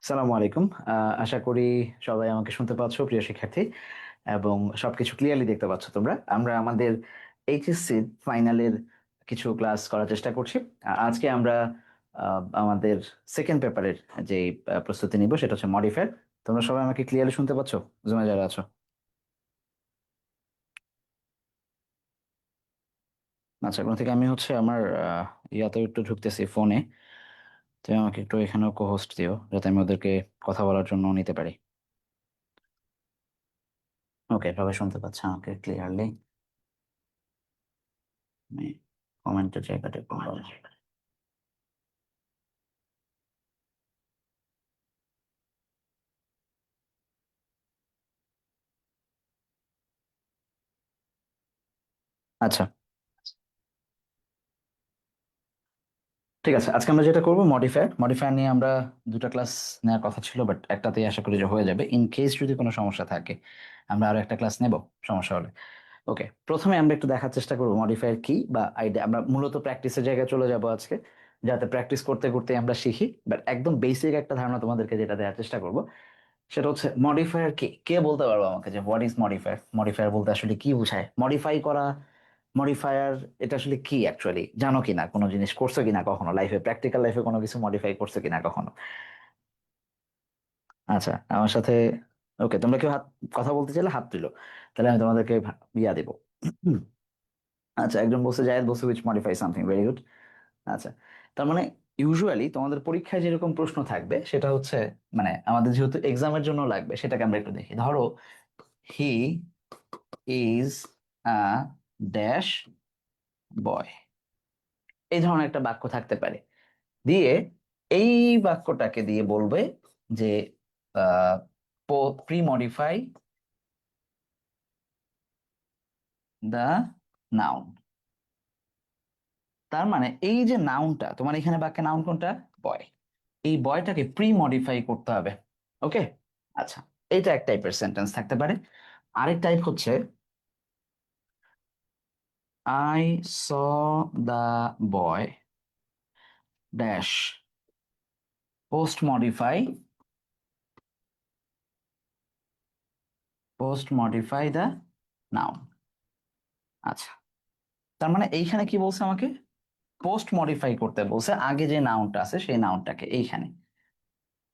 সালামু আলাইকুম। আশা করি সবাই আমাকে শুনতে পাচ্ছ, প্রিয় শিক্ষার্থী, এবং সবকিছু ক্লিয়ারলি দেখতে পাচ্ছ তোমরা। আমরা আমাদের এইচএসসি ফাইনালের কিছু ক্লাস করার চেষ্টা করছি। আজকে আমরা আমাদের সেকেন্ড পেপারের যে প্রস্তুতি নিব সেটা হচ্ছে মডিফায়ার। তোমরা সবাই আমাকে ক্লিয়ারলি শুনতে পাচ্ছ, জুমে যারা আছো? আচ্ছা, এখন থেকে আমি হচ্ছে আমার ইয়াতে একটু ঢুকতেছি ফোনে। তুমি আমাকে একটু এখানেও কো হোস্ট দিও যাতে আমি ওদেরকে কথা বলার জন্য নিতে পারি। ওকে, সবাই শুনতে পাচ্ছে আমাকে ক্লিয়ারলি? আমি কমেন্টের জায়গাটা একটু বলো। আচ্ছা, ঠিক আছে। আজকে আমরা যেটা করব মডিফায়ার মডিফায়ার নিয়ে আমরা দুটো ক্লাস নেওয়ার কথা ছিল, বাট একটাতেই আশা করি যে হয়ে যাবে। ইন কেস যদি কোনো সমস্যা থাকে আমরা আরো একটা ক্লাস নেব সমস্যা হলে। ওকে, প্রথমে আমরা একটু দেখার চেষ্টা করবো মডিফায়ার কি বা আইডিয়া। আমরা মূলত প্র্যাকটিসের জায়গায় চলে যাব আজকে, যাতে প্র্যাকটিস করতে করতে আমরা শিখি। বাট একদম বেসিক একটা ধারণা তোমাদেরকে যেটা দেওয়ার চেষ্টা করব সেটা হচ্ছে মডিফায়ার কি। কে বলতে পারবো আমাকে যে হোয়াট ইজ মডিফায়ার? মডিফায়ার বলতে আসলে কি বোঝায়? মডিফাই করা, মডিফায়ার এটা আসলে কি অ্যাকচুয়ালি? জানো কিনা, কোনো জিনিস করছো কিনা কখনো লাইফে, প্র্যাকটিক্যাল লাইফে কোনো কিছু মডিফাই করছো কিনা কখনো? আচ্ছা, আমার সাথে ওকে, তোমরা কেউ হাত কথা বলতে চাইলে হাত তুলো, তাহলে আমি তোমাদেরকে ইয়া দেবো। আচ্ছা, একজন বলছে, জায়েদ বলছে which modify something, very good. আচ্ছা, তার মানে ইউজুয়ালি তোমাদের পরীক্ষায় যেরকম প্রশ্ন থাকবে সেটা হচ্ছে, মানে আমাদের যেহেতু এক্সামের জন্য লাগবে সেটাকে আমরা একটু দেখি। ধরো, হি ইজ আ ড্যাশ বয়, এই ধরনের একটা বাক্য থাকতে পারে। দিয়ে এই বাক্যটাকে দিয়ে বলবে যে প্রি মডিফাই দ্য নাউন। তার মানে এই যে নাউনটা, তোমার এখানে বাক্যে নাউন কোনটা? বয়। এই বয়টাকে প্রি মডিফাই করতে হবে। ওকে, আচ্ছা, এটা এক টাইপের সেন্টেন্স থাকতে পারে। আরেক টাইপ হচ্ছে, I saw the boy dash post modify the noun. আচ্ছা, তার মানে এইখানে কি বলছে আমাকে? পোস্ট মডিফাই করতে বলছে, আগে যে নাউনটা আছে সেই নাউনটাকে এইখানে।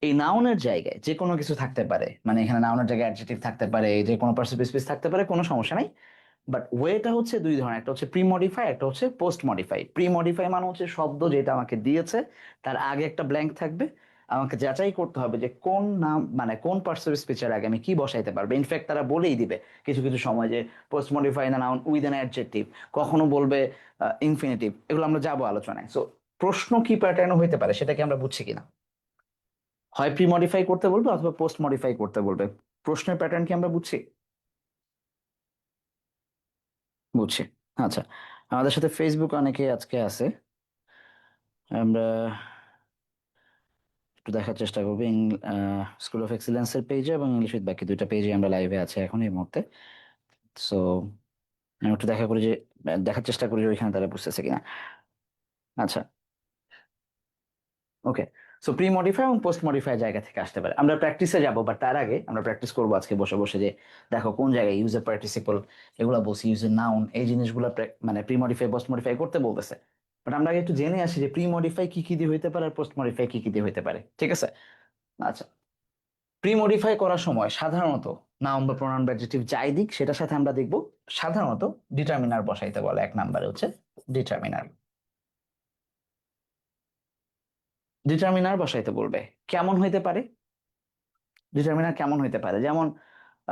এই নাউনের জায়গায় যে কোনো কিছু থাকতে পারে, মানে এখানে নাউনের জায়গায় অ্যাডজেক্টিভ থাকতে পারে, যে কোনো পার্টিসিপেন্ট স্পিচ থাকতে পারে, কোনো সমস্যা নাই। বাট ওয়েটা হচ্ছে দুই ধরনের, একটা হচ্ছে প্রি মডিফাই, একটা হচ্ছে পোস্ট মডিফাই। প্রি মডিফাই মানে হচ্ছে শব্দ যেটা আমাকে দিয়েছে তার আগে একটা ব্ল্যাঙ্ক থাকবে, আমাকে যাচাই করতে হবে যে কোন নাম, মানে কোন পার্টিসিপেন্ট স্পিচের আগে আমি কি বসাইতে পারবো। ইনফ্যাক্ট তারা বলেই দিবে কিছু কিছু সময় যে পোস্ট মডিফাই না নাউন উইথ অ্যান অ্যাডজেক্টিভ, কখনো বলবে ইনফিনিটিভ। এগুলো আমরা যাবো আলোচনায়। সো প্রশ্ন কি প্যাটার্ন হইতে পারে সেটা কি আমরা বুঝছি কিনা? হয় প্রি মডিফাই করতে বলবে অথবা পোস্ট মডিফাই করতে বলবে। প্রশ্নের প্যাটার্ন কি আমরা বুঝছি? বুঝছি। আচ্ছা, আমাদের সাথে ফেসবুক অনেকে আজকে আছে। আমরা একটু দেখার চেষ্টা করবো স্কুল অফ এক্সিলেন্সের পেজে এবং ইংলিশ উইথ বাকি দুইটা পেজে আমরা লাইভে আছে এখন এই মুহূর্তে। সো আমি একটু দেখা করি যে দেখার চেষ্টা করি যে ওইখানে তারা বুঝতেছে কিনা। আচ্ছা, ওকে। সো প্রি মডিফাই এবং পোস্ট মডিফাই জায়গা থেকে আসতে পারে। আমরা প্র্যাকটিসে যাবো, বাট তার আগে আমরা প্র্যাকটিস করবো আজকে বসে বসে যে দেখো কোন জায়গায় ইউজার পার্টিসিপল, এগুলো বলছি, ইউজার নাউন, এই জিনিসগুলো মানে প্রি মডিফাই পোস্ট মডিফাই করতে বলতেছে। বাট আমরা আগে একটু জেনে আসি যে প্রি মডিফাই কি কি দিয়ে হইতে পারে আর পোস্ট মডিফাই কি কি দিয়ে হইতে পারে, ঠিক আছে? আচ্ছা, প্রি মডিফাই করার সময় সাধারণত নাউন বা প্রোনাউন বা অ্যাডজেক্টিভ যাই দিক সেটার সাথে আমরা দেখব সাধারণত ডিটারমিনার বসাইতে বলে। এক নাম্বারে হচ্ছে ডিটারমিনার। ডিটারমিনার বসাইতে বলবে। কেমন হইতে পারে? ডিটারমিনার কেমন হইতে পারে? যেমন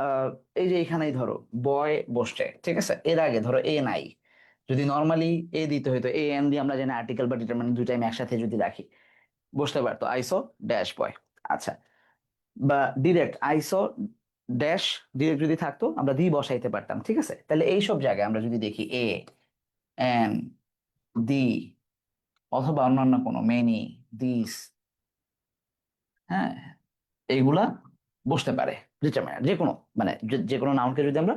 আহ, এই যে এখানেই ধরো বয় বসছে, ঠিক আছে, এর আগে ধরো এ নাই। যদি নর্মালি এ দিতে হইতো, এ এন দিয়ে আমরা জানি আর্টিকেল বা ডিটারমিনার দুইটাই একসাথে যদি রাখি বসতে পারতো আইসো ড্যাশ বয়। আচ্ছা, বা ডিরেক্ট আইসো ড্যাশ ডিরেক্ট যদি থাকতো আমরা দি বসাইতে পারতাম, ঠিক আছে? তাহলে এই সব জায়গায় আমরা যদি দেখি এ এন দি অথবা অন্যান্য কোনো মেনি, দিস, হ্যাঁ, এইগুলা বসতে পারে ডিটারমিনার যে কোনো, মানে যে কোনো নাউনকে যদি আমরা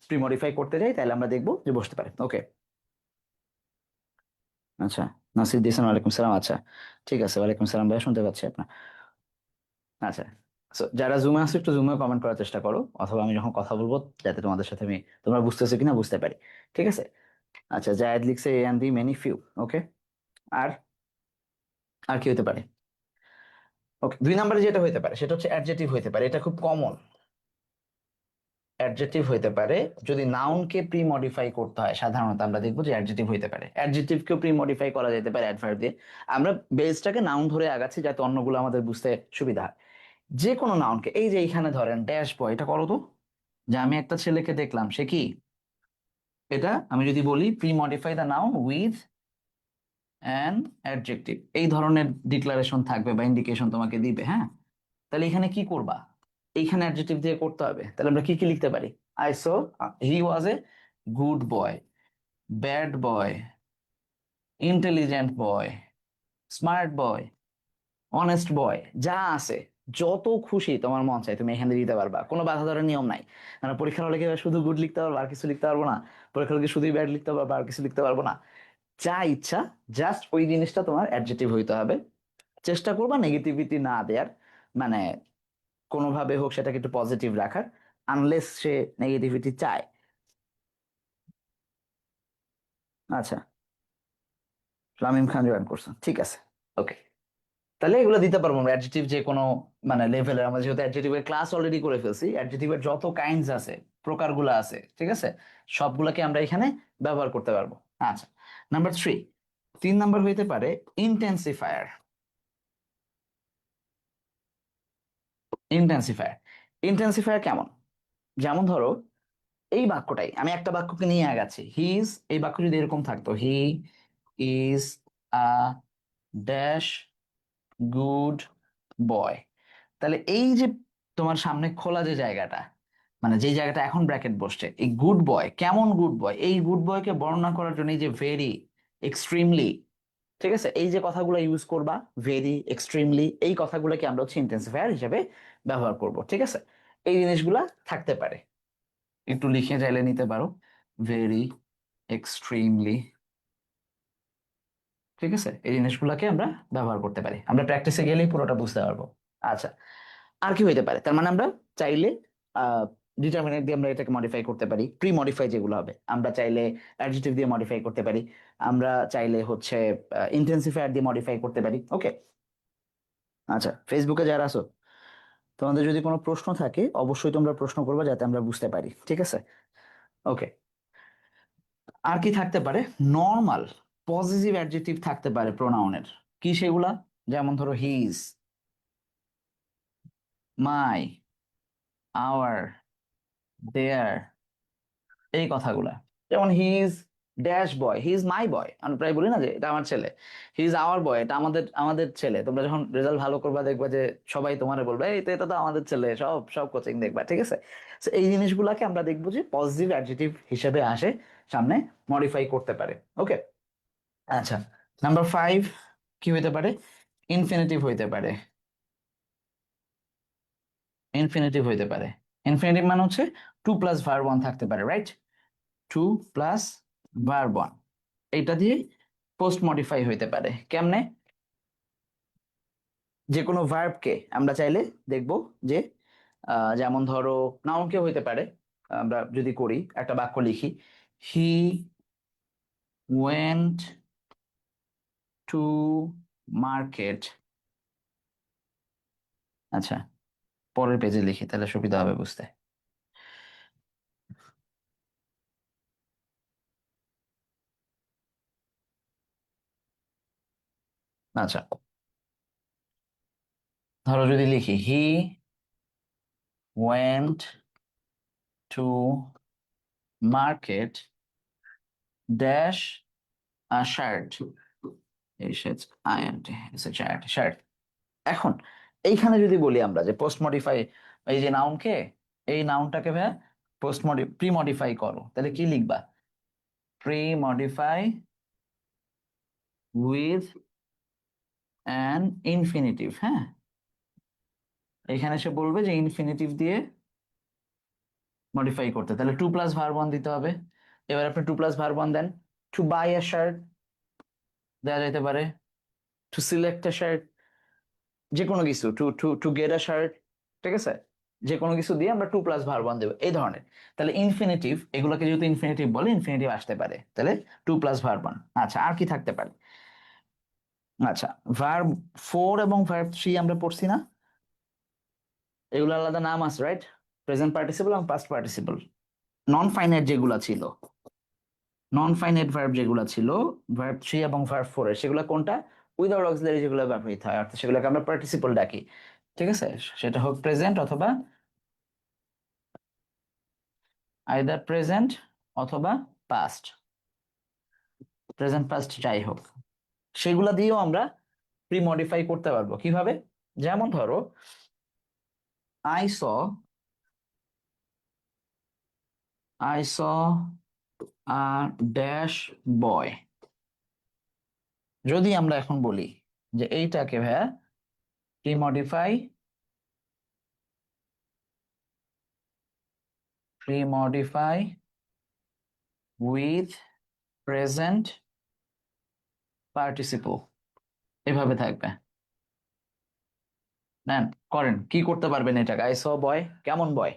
প্রিমডিফাই করতে যাই তাহলে আমরা দেখবো যে বসতে পারে। ওকে, আচ্ছা, নাসির দিয়েছেন ওয়ালাইকুম সালাম। আচ্ছা, ঠিক আছে, ওয়ালাইকুম সালাম ভাইয়া, শুনতে পাচ্ছি আপনার। আচ্ছা, যারা জুমে আসো একটু জুমে কমেন্ট করার চেষ্টা করো, অথবা আমি যখন কথা বলবো যাতে তোমাদের সাথে তোমরা বুঝতেছো কিনা বুঝতে পারি। ঠিক আছে। আচ্ছা, জায়েদ লিখছে এ অ্যান্ড দি মেনি ফিউ। ওকে। আর আর কি হতে পারে? ওকে, 2 নম্বরে যেটা হতে পারে সেটা হচ্ছে অ্যাডজেক্টিভ হতে পারে, এটা খুব কমন। অ্যাডজেক্টিভ হতে পারে যদি নাউনকে প্রি মডিফাই করতে হয়, সাধারণত আমরা দেখবো যে অ্যাডজেক্টিভ হতে পারে। অ্যাডজেক্টিভকেও প্রি মডিফাই করা যেতে পারে অ্যাডভার্ব দিয়ে। আমরা বেসটাকে নাউন ধরে আগাচ্ছি যাতে অন্যগুলো আমাদের বুঝতে সুবিধা হয়। যে কোনো নাউনকে, এই যে এইখানে ধরেন ড্যাশ বয়, এটা করো তো, যে আমি একটা ছেলেকে দেখলাম, সে কি? এটা আমি যদি বলি pre modify the noun with an adjective, এই ধরনের ডিক্লারেশন থাকবে বা ইন্ডিকেশন তোমাকে দিবে। হ্যাঁ, তাহলে এখানে কি করবা? এইখানে অ্যাডজেক্টিভ দিয়ে করতে হবে। তাহলে আমরা কি কি লিখতে পারি? I so he was a good boy, bad boy, intelligent boy, smart boy, honest boy, যা আছে, যত খুশি তোমার মন চাই তুমি এখানে দিতে পারবা, কোনো বাধা ধরার নিয়ম নাই। মানে পরীক্ষার হলে কি শুধু গুড লিখতে পারবো আর কিছু লিখতে পারবো না? পরীক্ষার হলে কি শুধুই ব্যাড লিখতে পারবো আর কিছু লিখতে পারবো না? যা ইচ্ছা, জাস্ট ওই জিনিসটা তোমার অ্যাডজেক্টিভ হইতে হবে। চেষ্টা করবা নেগেটিভিটি না দেওয়ার, মানে কোনোভাবে হোক সেটাকে একটু পজিটিভ রাখার, আনলেস সে নেগেটিভিটি চায়। আচ্ছা, শামীম খান জয়েন করছেন, ঠিক আছে। ওকে, তাহলে এগুলো দিতে পারবো আমরা অ্যাডজেক্টিভ যে কোনো মানে লেভেলের। আমরা যেহেতু অ্যাডজেক্টিভের ক্লাস অলরেডি করে ফেলছি, অ্যাডজেক্টিভের যত কাইন্ডস আছে, প্রকারগুলো আছে, ঠিক আছে, সবগুলোকে আমরা এখানে ব্যবহার করতে পারবো। আচ্ছা, নাম্বার 3, 3 নম্বর হইতে পারে ইন্টেন্সিফায়ার। ইন্টেন্সিফায়ার, ইন্টেন্সিফায়ার কেমন? যেমন ধরো এই বাক্যটাই, আমি একটা বাক্যকে নিয়ে আগাচ্ছি, হি ইজ, এই বাক্য যদি এরকম থাকতো, he is a dash good boy, তাহলে এই যে তোমার সামনে খোলা যে জায়গাটা, মানে যে জায়গাটা এখন ব্র্যাকেট বসছে, এই গুড বয়, কেমন গুড বয়, এই গুড বয়কে বর্ণনা করার জন্য এই যে ভেরি, এক্সট্রিমলি, ঠিক আছে, এই যে কথাগুলো ইউজ করবা, ভেরি, এক্সট্রিমলি, এই কথাগুলোকে আমরা হচ্ছে ইন্টেন্সিফায়ার হিসেবে ব্যবহার করব। ঠিক আছে, এই জিনিসগুলা থাকতে পারে, একটু লিখে চাইলে নিতে পারো, ভেরি, এক্সট্রিমলি। ঠিক আছে, এই জিনিসগুলোকে আমরা ব্যবহার করতে পারি, আমরা প্র্যাকটিসে গেলেই পুরোটা বুঝতে পারবো। আচ্ছা, আর কি হইতে পারে? তার মানে আমরা চাইলে ডিটারমিনেট দিয়ে আমরা এটাকে মডিফাই করতে পারি, প্রি মডিফাই যেগুলো হবে আমরা চাইলে অ্যাডজেক্টিভ দিয়ে মডিফাই করতে পারি, আমরা চাইলে হচ্ছে ইন্টেন্সিফায়ার দিয়ে মডিফাই করতে পারি। ওকে। আচ্ছা, ফেসবুকে যারা আছো, তোমাদের যদি কোনো প্রশ্ন থাকে অবশ্যই তোমরা প্রশ্ন করবে যাতে আমরা বুঝতে পারি। ঠিক আছে। ওকে, আর কি থাকতে পারে? নর্মাল পজিটিভ অ্যাডজেক্টিভ থাকতে পারে প্রোনাউনের, কি সেগুলা? যেমন ধরো হিজ, মাই, আওয়ার, দেয়ার, এই কথাগুলা। যেমন he is dash boy, he is my boy, আমরা প্রায় বলি না যে এটা আমার ছেলে। হি ইজ আওয়ার বয়, এটা আমাদের আমাদের ছেলে। তোমরা যখন রেজাল্ট ভালো করবা দেখবা যে সবাই তোমার বলবে এই তো, এটা তো আমাদের ছেলে, সব সব কোচিং দেখবা। ঠিক আছে, তো এই জিনিসগুলাকে আমরা দেখবো যে পজিটিভ অ্যাডজেক্টিভ হিসেবে আসে, সামনে মডিফাই করতে পারে। ওকে। আচ্ছা, নাম্বার 5, কি হইতে পারে? ইনফিনিটিভ হইতে পারে। ইনফিনিটিভ হইতে পারে, ইনফিনিটিভ মানে হচ্ছে 2+ভার্ব 1 থাকতে পারে, রাইট? 2+ভার্ব 1, এটা দিয়ে পোস্ট মডিফাই হইতে পারে। কেমনে? যে কোনো ভার্বকে আমরা চাইলে দেখব যে যেমন ধরো নাউনকে হইতে পারে, আমরা যদি করি একটা বাক্য লিখি, হি ওয়েন্ট টু মার্কেট। আচ্ছা, পরের পেজে লিখি তাহলে সুবিধা হবে বুঝতে। আচ্ছা, ধরো যদি লিখি he went to market dash a shirt, shirt. এখন এইখানে যদি বলি আমরা যে পোস্ট মডিফাই, এই যে নাউনকে, এই নাউনটাকে ভাইয়া প্রি মডিফাই করো, তাহলে কি লিখবা? Pre modify with an infinitive. হ্যাঁ, এখানে সে বলবে যে ইনফিনিটিভ দিয়ে মডিফাই করতে, তাহলে 2+ভার্ব 1 দিতে হবে। এবার আপনি 2+ভার্ব 1 দেন, টু বাই এ শার্ট দেওয়া যেতে পারে, টু সিলেক্ট এ শার্ট যে কোনো কিছু, to to to get a shirt, ঠিক আছে, যে কোনো কিছু দিয়ে আমরা টু প্লাস ভার্ব ওয়ান দেবো এই ধরনের। তাহলে ইনফিনিটিভ, এগুলোকে যেহেতু ইনফিনিটিভ বলে, ইনফিনিটিভ আসতে পারে, তাহলে টু প্লাস ভার্ব ওয়ান। আচ্ছা, আর কি থাকতে পারে? আচ্ছা, ভার্ব ফোর এবং ভার্ব থ্রি আমরা পড়ছি না, এগুলো আলাদা নাম আছে, রাইট? প্রেজেন্ট পার্টিসিপল এবং পাস্ট পার্টিসিপল। নন ফাইনাইট যেগুলা ছিল, নন ফাইনাইট ভার্ব যেগুলো ছিল, ভার্ব থ্রি এবং ভার্ব ফোর এর, সেগুলো কোনটা? উইদাউট অক্সিলারি যেগুলো ব্যবহৃত হয়, অর্থাৎ সেগুলোকে আমরা পার্টিসিপল ডাকি, ঠিক আছে? সেটা হোক প্রেজেন্ট অথবা আইদার প্রেজেন্ট অথবা পাস্ট, প্রেজেন্ট পাস্ট যাই হোক, সেগুলা দিয়েও আমরা প্রি মডিফাই করতে পারবো। কিভাবে? যেমন ধরো, I saw I saw a dash boy. যদি আমরা এখন বলি যে এইটাকে ভাইয়া pre modify, with present participle, এভাবে থাকবে। নেন, করেন, কি করতে পারবেন এটাকে? আই স বয়, কেমন বয়?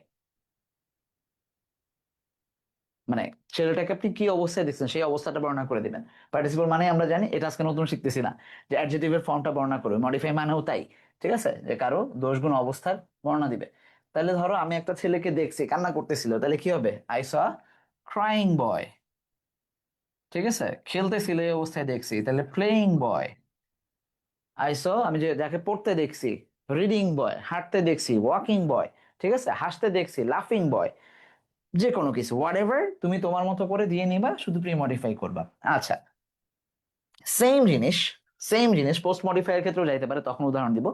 মানে ছেলেটাকে আপনি কি অবস্থায় দেখছেন সেই অবস্থাটা বর্ণনা করে দিবেন। পার্টিসিপল মানে আমরা জানি, এটা আজকে নতুন শিখতেছি না, যে অ্যাডজেক্টিভের ফর্মটা বর্ণনা করবে। মডিফাই মানেও তাই, ঠিক আছে, যে কারো দোষগুণ অবস্থার বর্ণনা দিবে। তাহলে ধরো আমি একটা ছেলেকে দেখছি কান্না করতেছিল, তাহলে কি হবে? আই স ক্রাইং বয়, ঠিক আছে, খেলতেছিল এই অবস্থায় দেখছি, তাহলে প্লেইং বয়। আই স, আমি যে যাকে পড়তে দেখছি, রিডিং বয়, হাঁটতে দেখছি, ওয়াকিং বয়, ঠিক আছে, হাসতে দেখছি, লাফিং বয়। যে কোনো কিছু, হোয়াট এভার তুমি তোমার মতো করে দিয়ে নিবা, শুধু প্রি মডিফাই করবা। আচ্ছা, সেম জিনিস, সেম জিনিস পোস্ট মডিফায়ার ক্ষেত্রেও যাইতে পারে, তখন উদাহরণ দিব।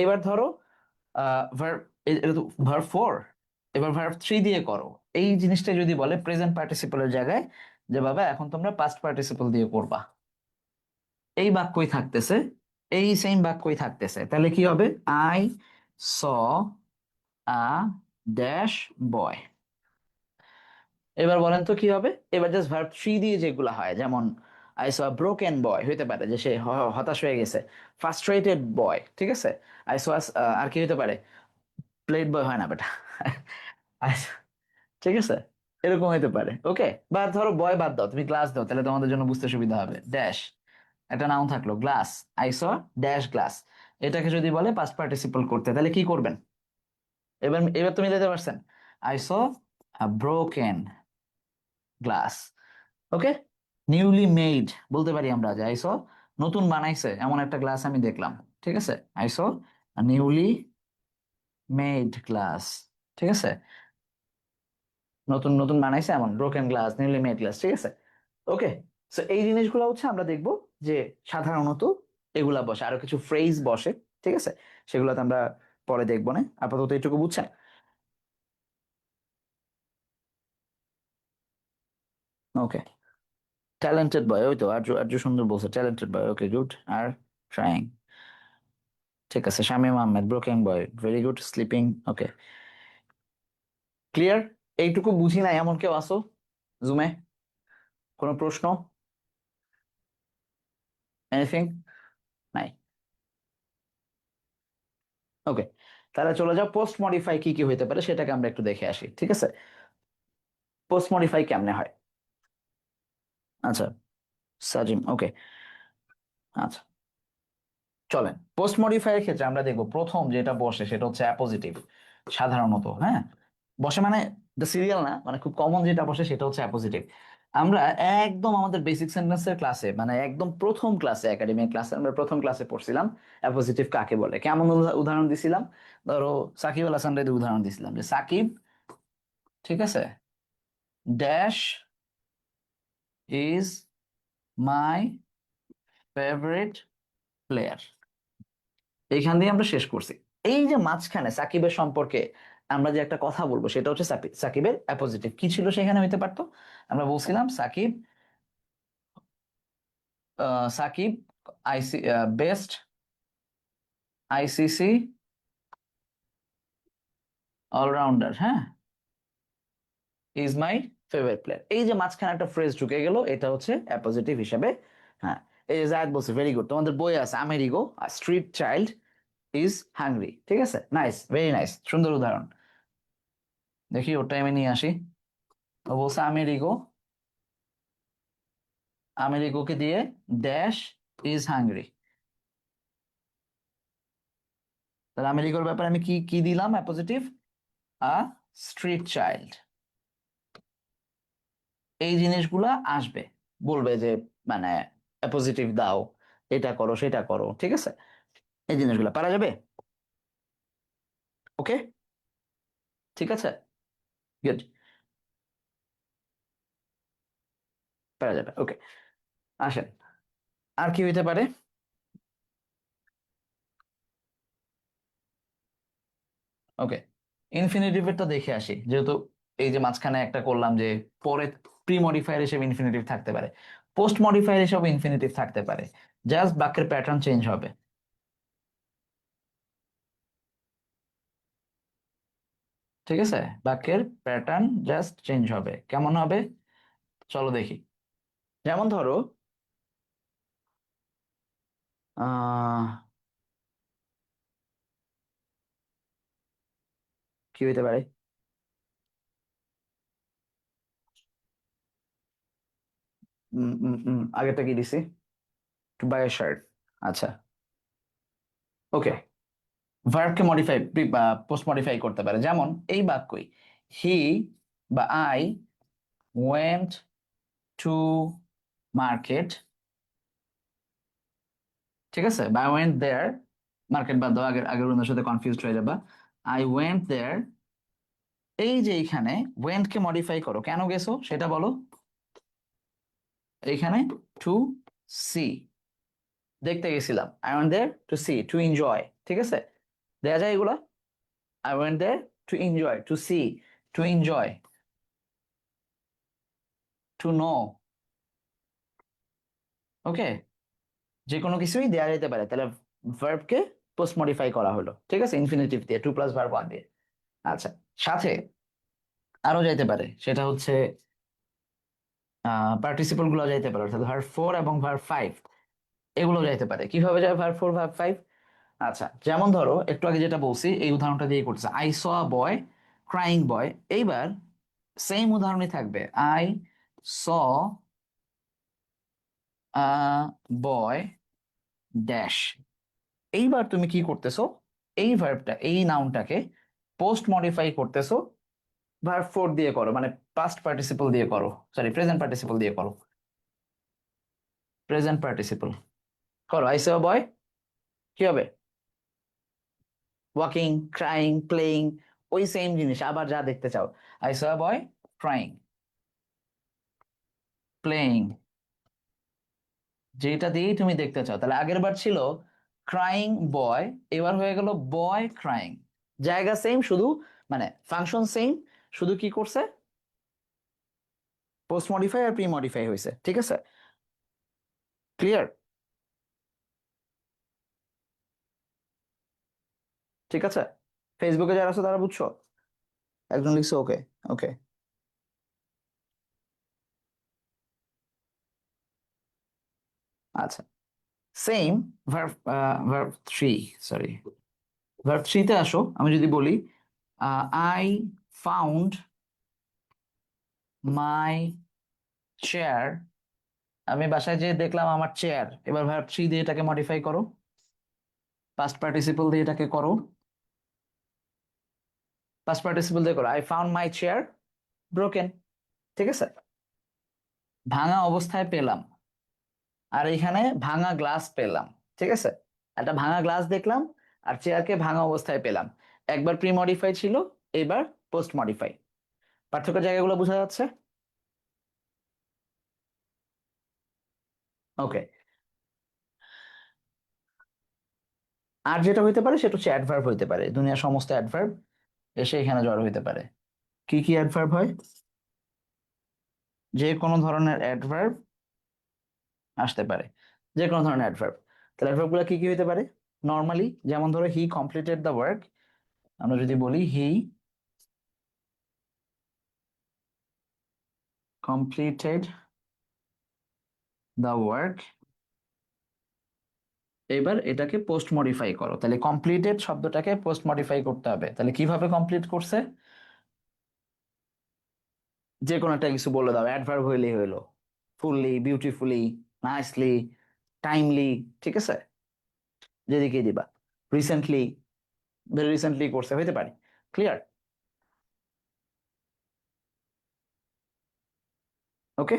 এবার ধরো ভার্ব, ভার্ব ফোর, এবার ভার্ব থ্রি দিয়ে করো। এই জিনিসটা যদি বলে প্রেজেন্ট পার্টিসিপলের জায়গায়, যে বাবা এখন তোমরা পাস্ট পার্টিসিপল দিয়ে করবা, এই বাক্যই থাকতেছে, এই সেম বাক্যই থাকতেছে, তাহলে কি হবে? আই স আ ড্যাশ বয়। এবার বলেন তো কি হবে? এবার জাস্ট ভার্ব থ্রি দিয়ে যেগুলো হয়, যেমন আই স ব্রোকেন বয়, হইতে পারে যে সে হতাশ হয়ে গেছে, ফ্রাস্ট্রেটেড বয়, ঠিক আছে। আই স, আর কি হতে পারে? প্লেট বয় হয় না বেটা। ঠিক আছে, এরকম হইতে পারে, ওকে। বা ধরো বয় বাদ দাও, তুমি গ্লাস দাও, তাহলে তোমাদের জন্য বুঝতে সুবিধা হবে। ড্যাশ, একটা নাউন থাকলো glass, I saw dash glass, এটাকে যদি বলে পাস্ট পার্টিসিপল করতে, তাহলে কি করবেন? এবার এবার তুমি দিতে পারছেন, I saw broken glass, okay. Newly made বলতে পারি আমরা, যে আই স নতুন বানাইছে এমন একটা গ্লাস আমি দেখলাম, ঠিক আছে, I saw newly made glass, ঠিক আছে, নতুন নতুন বানাইছে এমন broken glass, newly made glass, ঠিক আছে, ওকে। সো এই জিনিসগুলো হচ্ছে আমরা দেখব যে সাধারণত এগুলা বসে, আরো কিছু ফ্রেজ বসে, ঠিক আছে, সেগুলোতে আমরা পরে দেখবো না, আপাতত এইটুকু বুঝছেন? ওকে, ট্যালেন্টেড বয়, ওই তো আর্য, আর্য সুন্দর বলছে, talented boy, okay good. Are trying, ঠিক আছে, শামীম আহমেদ ব্রোকেন বয়, ভেরি গুড। স্লিপিং, ওকে, ক্লিয়ার। এইটুকু বুঝি না এমন কেউ আসো জুমে? কোনো প্রশ্ন? এনিথিং? নাই? ওকে, তাহলে চলে যাও, পোস্ট মডিফাই কি কি হইতে পারে সেটাকে আমরা একটু দেখে আসি, ঠিক আছে? পোস্ট মডিফাই কেমনে হয়? আচ্ছা, সাজিম, ওকে, আচ্ছা, চলেন পোস্ট মডিফাই এর ক্ষেত্রে আমরা দেখবো প্রথম যেটা বসে সেটা হচ্ছে অ্যাপোজিটিভ, সাধারণত, হ্যাঁ। বসে মানে দ্য সিরিয়াল না, মানে খুব কমন যেটা বসে সেটা হচ্ছে অ্যাপোজিটিভ। আমরা একদম আমাদের বেসিক সেন্টেন্সের ক্লাসে, মানে একদম প্রথম ক্লাসে, একাডেমিক ক্লাসে, আমরা প্রথম ক্লাসে পড়ছিলাম অ্যাপোজিটিভ কাকে বলে। কেমন উদাহরণ দিছিলাম? ধরো সাকিব আল হাসান রের উদাহরণ দিছিলাম, যে সাকিব, ঠিক আছে, dash is my favourite player. এইখান দিয়ে আমরা শেষ করছি। এই যে মাঝখানে সাকিবের সম্পর্কে আমরা যে একটা কথা বলবো, সেটা হচ্ছে সাকিবের অ্যাপোজিটিভ কি ছিল সেখানে হইতে পারতো? আমরা বলছিলাম সাকিব, সাকিব আইসি বেস্ট আইসিসি অলরাউন্ডার, হ্যাঁ, ইজ মাই ফেভারিট প্লেয়ার। এই যে মাঝখানে একটা ফ্রেজ ঢুকে গেল, এটা হচ্ছে অ্যাপোজিটিভ হিসাবে। হ্যাঁ, এই যে জায়দ বলছে, ভেরি গুড, তোমাদের বই আছে Amerigo street child, is hungry. ঠিক আছে, নাইস, ভেরি নাইস, সুন্দর উদাহরণ। দেখি ওর টাইমে নিয়ে আসি। ও বলছে আমেরিগো, আমেরিগোকে দিয়ে ড্যাশ ইজ হাংরি। তাহলে আমেরিগোর ব্যাপারে আমি কি কি দিলাম অ্যাপোজিটিভ? আ স্ট্রিট চাইল্ড। এই জিনিসগুলা আসবে, বলবে যে মানে অ্যাপোজিটিভ দাও, এটা করো সেটা করো, ঠিক আছে? এই জিনিসগুলো পারা যাবে। ওকে, ঠিক আছে, গুড, পারা যাবে। ওকে, আসেন, আর কি হইতে পারে? ওকে, ইনফিনিটিভেরটা দেখে আসি, যেহেতু এই যে মাঝখানে একটা করলাম যে পরে প্রি মডিফায়ার হিসেবে ইনফিনিটিভ থাকতে পারে, পোস্ট মডিফায়ার হিসেবে ইনফিনিটিভ থাকতে পারে, জাস্ট বাক্যের প্যাটার্ন চেঞ্জ হবে। ঠিক আছে, বাক্যের প্যাটার্ন জাস্ট চেঞ্জ হবে। কেমন হবে চলো দেখি। যেমন ধরো আহ কি হইতে পারে? আগেরটা কি দিছি? To buy a shirt. আচ্ছা, ওকে, ভার্বকে মডিফাই, পোস্ট মডিফাই করতে পারে। যেমন এই বাক্যই, হি বা আই ওয়েন্ট টু মার্কেট। ঠিক আছে, বা ওয়েন্ট দেয়ার, মার্কেট বাদ দাও, আগের আগের ওনার সাথে কনফিউজড হয়ে যাবা। আই ওয়েন্ট দেয়ার, এই যে এইখানে ওয়েন্ট কে মডিফাই করো, কেন গেছো সেটা বলো। এইখানে টু সি, দেখতে গেছিলাম। I went there to see, to enjoy. ঠিক আছে, দেয়া যায় এগুলা। I went there to enjoy, to see, to enjoy, to know. Okay, যে কোনো কিছুই দেয়া যেতে পারে। তাহলে ভার্বকে পোস্ট মডিফাই করা হলো, ঠিক আছে, ইনফিনিটিভ দিয়ে, টু প্লাস ভার্ব ওয়ান দিয়ে। আচ্ছা, সাথে আরো যাইতে পারে, সেটা হচ্ছে পার্টিসিপল গুলো যাইতে পারে, অর্থাৎ ভার্ব ফোর এবং ভার্ব ফাইভ, এগুলো যাইতে পারে। কিভাবে যায় ভার্ব ফোর ভার্ব ফাইভ? আচ্ছা, যেমন ধরো একটু আগে যেটা বলছি এই উদাহরণটা দিয়ে করতেছে, I saw a boy crying বয়। এইবার সেম উদাহরণই থাকবে, I saw a boy dash. এইবার তুমি কি করতেছো, এই ভার্বটা, এই নাউনটাকে পোস্ট মডিফাই করতেছো, ভার্ব ফোর দিয়ে করো, মানে পাস্ট পার্টিসিপল দিয়ে করো, সরি প্রেজেন্ট পার্টিসিপল দিয়ে করো, প্রেজেন্ট পার্টিসিপল করো। আই স আ বয় কি হবে? ওয়াকিং, ক্রাইং, প্লেইং, ওই সেম জিনিস আবার যা দেখতে চাও। I saw a boy crying, playing, যেটা দিয়েই তুমি দেখতে চাও। তাহলে আগের বার ছিল ক্রাইং বয়, এবার হয়ে গেল বয় ক্রাইং। জায়গা সেম, শুধু মানে ফাংশন সেম, শুধু কি করছে, পোস্ট মডিফাই আর প্রি মডিফাই হয়েছে। ঠিক আছে, ক্লিয়ার? ঠিক আছে, ফেসবুকে যারা আছে তারা বুঝছো? একজন লিখছে ওকে। ওকে, আচ্ছা, same verb, verb three, sorry verb থ্রিতে আসো। আমি যদি বলি আই ফাউন্ড মাই চেয়ার, আমি বাসায় যেয়ে দেখলাম আমার চেয়ার। এবার ভার্ব থ্রি দিয়ে এটাকে মডিফাই করো, পাস্ট পার্টিসিপল দিয়ে এটাকে করো, পাস্ট পার্টিসিপল দিয়ে করো, I found my chair broken. ঠিক আছে, ভাঙা অবস্থায় পেলাম, আর এখানে ভাঙা গ্লাস পেলাম। ঠিক আছে, একটা ভাঙা গ্লাস দেখলাম আর চেয়ারকে ভাঙা অবস্থায় পেলাম। একবার প্রি মডিফাই ছিল, এবার পোস্ট মডিফাই। পার্থক্য জায়গাগুলো বোঝা যাচ্ছে? ওকে, আর যেটা হইতে পারে সেটা হচ্ছে অ্যাডভার্ব হইতে পারে। দুনিয়ার সমস্ত অ্যাডভার্ব এসে এখানে জড়ো হইতে পারে। কি কি অ্যাডভার্ব হয়? যে কোনো ধরনের অ্যাডভার্ব আসতে পারে, যে কোনো ধরনের অ্যাডভার্ব। তাহলে অ্যাডভার্ব গুলো কি কি হতে পারে নর্মালি? যেমন ধরো হি কমপ্লিটেড দ্য ওয়ার্ক, আমরা যদি বলি হি কমপ্লিটেড দ্য ওয়ার্ক, এবার এটাকে পোস্ট মডিফাই করো, তাহলে কমপ্লিটেড শব্দটাকে পোস্ট মডিফাই করতে হবে। তাহলে কিভাবে কমপ্লিট করছে, যে কোনো একটা কিছু বলে দাও, অ্যাডভার্ব হইলেই হইলো, ফুললি, বিউটিফুলি, নাইসলি, টাইমলি, ঠিক আছে, যেদিকে দিবা, রিসেন্টলি, ভেরি রিসেন্টলি করছে, হইতে পারে। ক্লিয়ার? ওকে,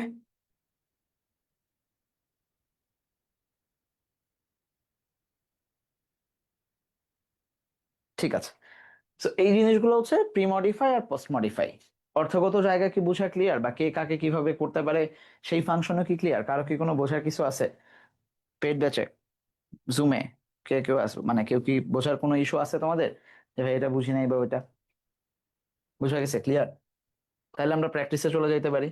ঠিক আছে। তো এই জিনিসগুলো হচ্ছে প্রি মডিফাই আর পোস্ট মডিফাই। অর্থগত জায়গা কি বোঝা ক্লিয়ার, বা কে কাকে কিভাবে করতে পারে সেই ফাংশনও কি ক্লিয়ার? কারো কি কোনো বোঝার কিছু আছে? পেড ব্যাচে, জুমে, কে কেউ আছে, মানে কেউ কি বোঝার কোনো ইস্যু আছে তোমাদের, যে ভাই এটা বুঝি নাই বা ওইটা? বুঝা গেছে? ক্লিয়ার? তাহলে আমরা প্র্যাকটিসে চলে যাইতে পারি।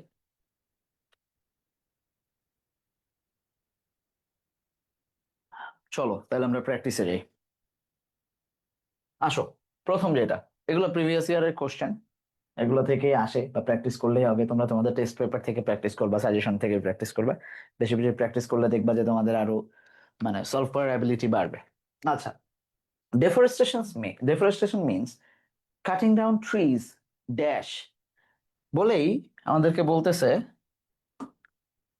চলো তাহলে আমরা প্র্যাকটিসে যাই। আসো, প্রথম যেটা, এগুলো প্রিভিয়াস ইয়ারের কোশ্চেন, এগুলো থেকে আসে, বা প্র্যাকটিস করলেই হবে। তোমরা তোমাদের টেস্ট পেপার থেকে প্র্যাকটিস করবা, সাজেশন থেকে প্র্যাকটিস করবা। বেশি বেশি প্র্যাকটিস করলে দেখবা যে তোমাদের আরো মানে সলভ করার অ্যাবিলিটি বাড়বে। আচ্ছা, deforestation means cutting down trees dash বলেই আমাদেরকে বলতেছে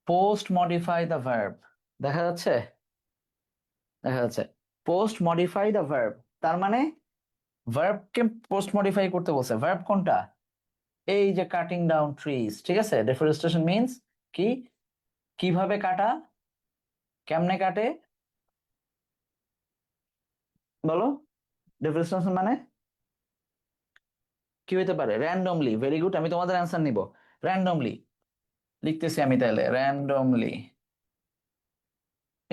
পোস্ট মডিফাই দ্য ভার্ব। দেখা যাচ্ছে? দেখা যাচ্ছে, পোস্ট মডিফাই দ্য ভার্ব, তার মানে ভার্বকে পোস্ট মডিফাই করতে বলছে। ভার্ব কোনটা? এই যে কাটিং ডাউন ট্রিজ, ঠিক আছে। ডেফরেস্টেশন মিন্স কি, কিভাবে কাটা, কেমনে কাটে, বলো। ডেফরেস্টেশন মানে কি হইতে পারে? র্যান্ডমলি, ভেরি গুড, আমি তোমাদের অ্যান্সার নিব। র্যান্ডমলি লিখতেছি আমি, তাহলে র্যান্ডমলি,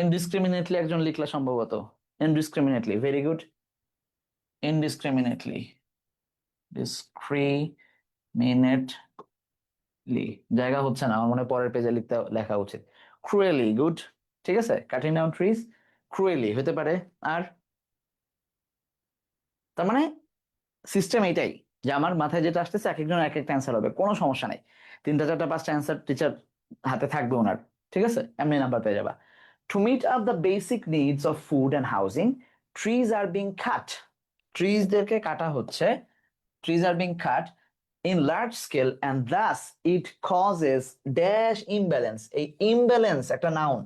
ইনডিসক্রিমিনেটলি একজন লিখলা সম্ভবত, ইনডিসক্রিমিনেটলি, ভেরি গুড, ইনডিসক্রিমিনেটলি, ডিসক্রিমিনেটলি, জায়গা হচ্ছে না, আমার মনে হয় পরের পেজে লিখতে লেখা উচিত। ক্রুয়েলি, গুড, ঠিক আছে। কাটিং ডাউন ট্রিজ ক্রুয়েলি হতে পারে। আর তার মানে সিস্টেম এইটাই, যে আমার মাথায় যেটা আসতেছে এক একজন এক একটা অ্যান্সার হবে, কোনো সমস্যা নেই। তিনটা চারটা পাঁচটা অ্যান্সার টিচার হাতে থাকবে ওনার, ঠিক আছে, এমনি নাম্বার পেয়ে যাবা। To meet up the basic needs of food and housing, trees are being cut, ট্রিজদেরকে কাটা হচ্ছে, trees are being cut in large scale and thus it causes dash imbalance. এই ইমব্যালেন্স একটা নাউন,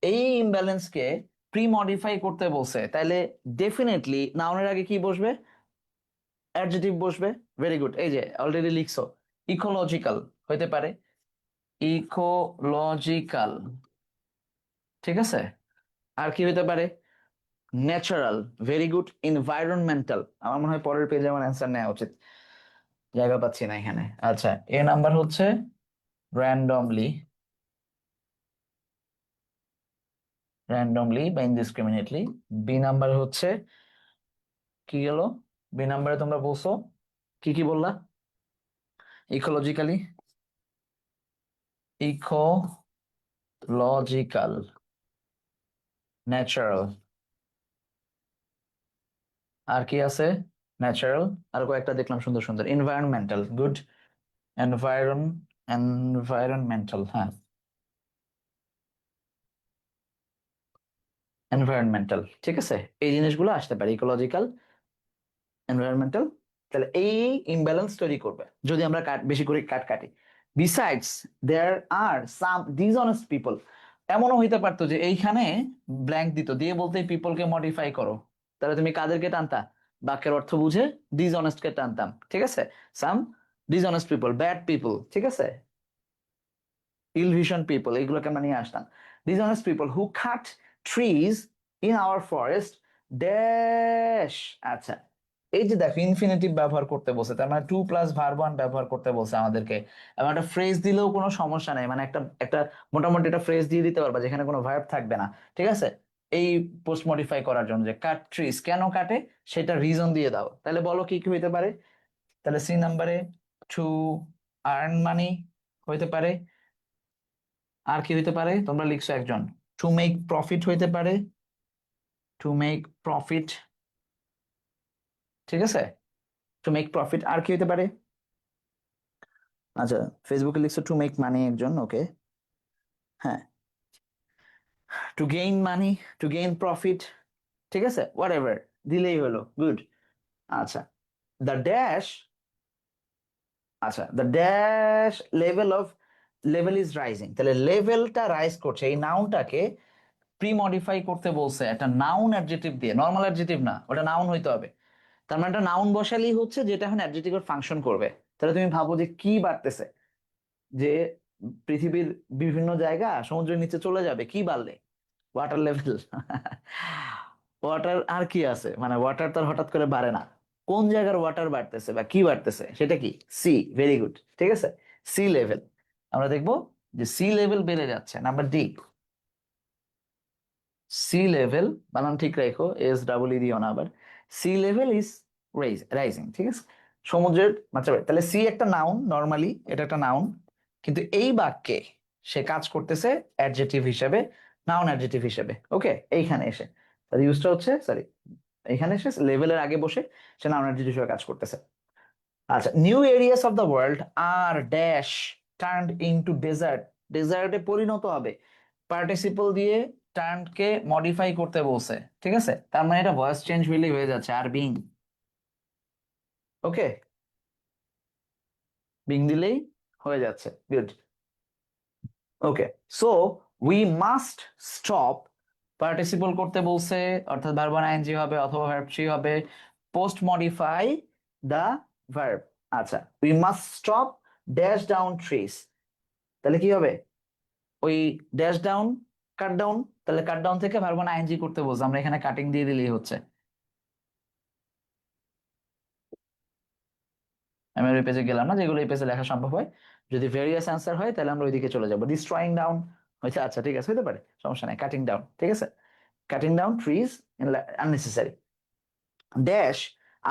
এই ইমব্যালেন্সকে প্রি মডিফাই করতে বলছে, তাইলে ডেফিনেটলি নাউনের আগে কি বসবে? অ্যাডজেটিভ বসবে। ভেরি গুড, এই যে অলরেডি লিখছো, ইকোলজিক্যাল হইতে পারে, ইকোলজিক্যাল, ঠিক আছে। আর কি হইতে পারে? Natural, very good, environmental. আমার মনে হয় পরের পেজে আমার অ্যান্সার নেওয়া উচিত, জায়গা পাচ্ছি না এখানে। আচ্ছা, এ নাম্বার হচ্ছে র্যান্ডমলি, র্যান্ডমলি বা ইনডিসক্রিমিনেটলি। বি নাম্বার হচ্ছে কি গেল? বি নাম্বারে তোমরা বলছো কি কি বললা? ইকোলজিক্যালি, ইকোলজিক্যাল, ন্যাচারাল, আর কি আছে? ন্যাচারাল, আর কয়েকটা দেখলাম সুন্দর সুন্দর, এনভায়রনমেন্টাল, গুড, এনভায়রন, এনভায়রনমেন্টাল, হ্যাঁ, এনভায়রনমেন্টাল, ঠিক আছে। এই জিনিসগুলো আসতে পারে, ইকোলজিক্যাল, এনভায়রনমেন্টাল। তাহলে এই ইমব্যালেন্স তৈরি করবে যদি আমরা বেশি করে কাটি। বিসাইডস দেয়ার আর সাম ডিসঅনেস্ট পিপল, এমনও হইতে পারতো যে এইখানে ব্ল্যাঙ্ক দিত, দিয়ে বলতে পিপলকে মডিফাই করো, তাহলে তুমি কাদেরকে টানতা? বাক্যের অর্থ বুঝে ডিসঅনেস্ট কে টানতাম, ঠিক আছে। সাম ডিসঅনেস্ট পিপল, ব্যাড পিপল, ঠিক আছে, ইল ভিশন পিপল, এইগুলোকে আমরা নিয়ে আসতাম। Dishonest people who cut trees in our forest dash. আচ্ছা, এই যে দেখো ইনফিনিটিভ ব্যবহার করতে বলছে, তার মানে টু প্লাস ভার্ব ওয়ান ব্যবহার করতে বলছে আমাদেরকে। এবং একটা ফ্রেজ দিলেও কোনো সমস্যা নেই, মানে একটা একটা মোটামুটি একটা ফ্রেজ দিয়ে দিতে পারবা যেখানে কোনো ভার্ব থাকবে না, ঠিক আছে। এই পোস্ট মডিফাই করার জন্য যে কাট ট্রিজ, কেন কাটে সেটা রিজন দিয়ে দাও। তাহলে বলো কি কি হইতে পারে? তাহলে সি নাম্বারে টু আর্ন মানি হইতে পারে। আর কি হইতে পারে? তোমরা লিখছো একজন, টু মেক প্রফিট হইতে পারে, টু মেক প্রফিট, ঠিক আছে, টু মেক প্রফিট। আর কি হইতে পারে? আচ্ছা, ফেসবুকে লিখছো টু মেক মানি একজন, ওকে, হ্যাঁ, to gain money, to gain profit, ঠিক আছে, হোয়াট এভার দিলেই হলো, গুড। আচ্ছা, দ্য ড্যাশ, আচ্ছা the dash level of, level is rising, তাহলে লেভেলটা রাইজ করছে, এই নাউনটাকে প্রি মডিফাই করতে বলছে একটা নাউন অ্যাডজেক্টিভ দিয়ে, নর্মাল অ্যাডজেক্টিভ না, ওটা নাউন হইতে হবে। তার মানে একটা নাউন বসালেই হচ্ছে যেটা এখন অ্যাডজেক্টিভের ফাংশন করবে। তাহলে তুমি ভাবো যে কি বাড়তেছে, যে পৃথিবীর বিভিন্ন জায়গা সমুদ্রের নিচে চলে যাবে, কি বাড়লে? Water level. ওয়াটার আর কি আছে, মানে ওয়াটার তো আর হঠাৎ করে বাড়ে না। কোন জায়গার ওয়াটার বাড়তেছে বা কি বাড়তেছে সেটা কি? সি, ভেরি গুড, ঠিক আছে, সি লেভেল। আমরা দেখবো যে সি লেভেল বেড়ে যাচ্ছে। নাম্বার ডি, সি লেভেল, বানান ঠিক রেখো, এস ডাবল ই দিও না আবার। সি লেভেল ইজ রাইজিং, ঠিক আছে, সমুদ্রের মাত্রা বাড়ে। তাহলে সি একটা নাউন, নর্মালি এটা একটা নাউন, কিন্তু এই বাক্যে সে কাজ করতেছে অ্যাডজেক্টিভ হিসেবে, নাউন অ্যাডজেক্টিভ হিসেবে। ওকে, এইখানে এসে তার ইউজটা হচ্ছে, সরি, এখানে এসে লেভেলের আগে বসে সে নাউন অ্যাডজেক্টিভ হিসেবে কাজ করতেছে। আচ্ছা, new areas of the world are dash turned into desert, ডেজার্টে পরিণত হবে, পার্টিসিপল দিয়ে টার্নকে মডিফাই করতে বলছে, ঠিক আছে, তার মানে এটা ভয়েস চেঞ্জ হইলেই হয়ে যাচ্ছে, আর বিং, ওকে, বিং দিলেই হয়ে যাচ্ছে, good. Okay, so we must stop, participle করতে বলছে, অর্থাৎ ভার্ব ওয়ান আইএনজি হবে অথবা ভার্ব থ্রি হবে, পোস্ট মডিফাই দা ভার্ব। আচ্ছা, we must stop dash down trees, তাহলে কি হবে? ওই ড্যাশ ডাউন, কাট ডাউন, তাহলে কাট ডাউন থেকে ভার্ব ওয়ান আইএনজি করতে বলছে, আমরা এখানে কাটিং দিয়ে দিলেই হচ্ছে। আমি ওই পেজে গেলাম না, যেগুলো এই পেজে লেখা সম্ভব হয়। যদি ভেরিয়াস অ্যান্সার হয় তাহলে আমরা ওইদিকে চলে যাবো। ডিস্ট্রয়িং ডাউন হয়েছে, আচ্ছা ঠিক আছে, হতে পারে, সমস্যা নাই। কাটিং ডাউন, ঠিক আছে, cutting down trees unnecessary. Dash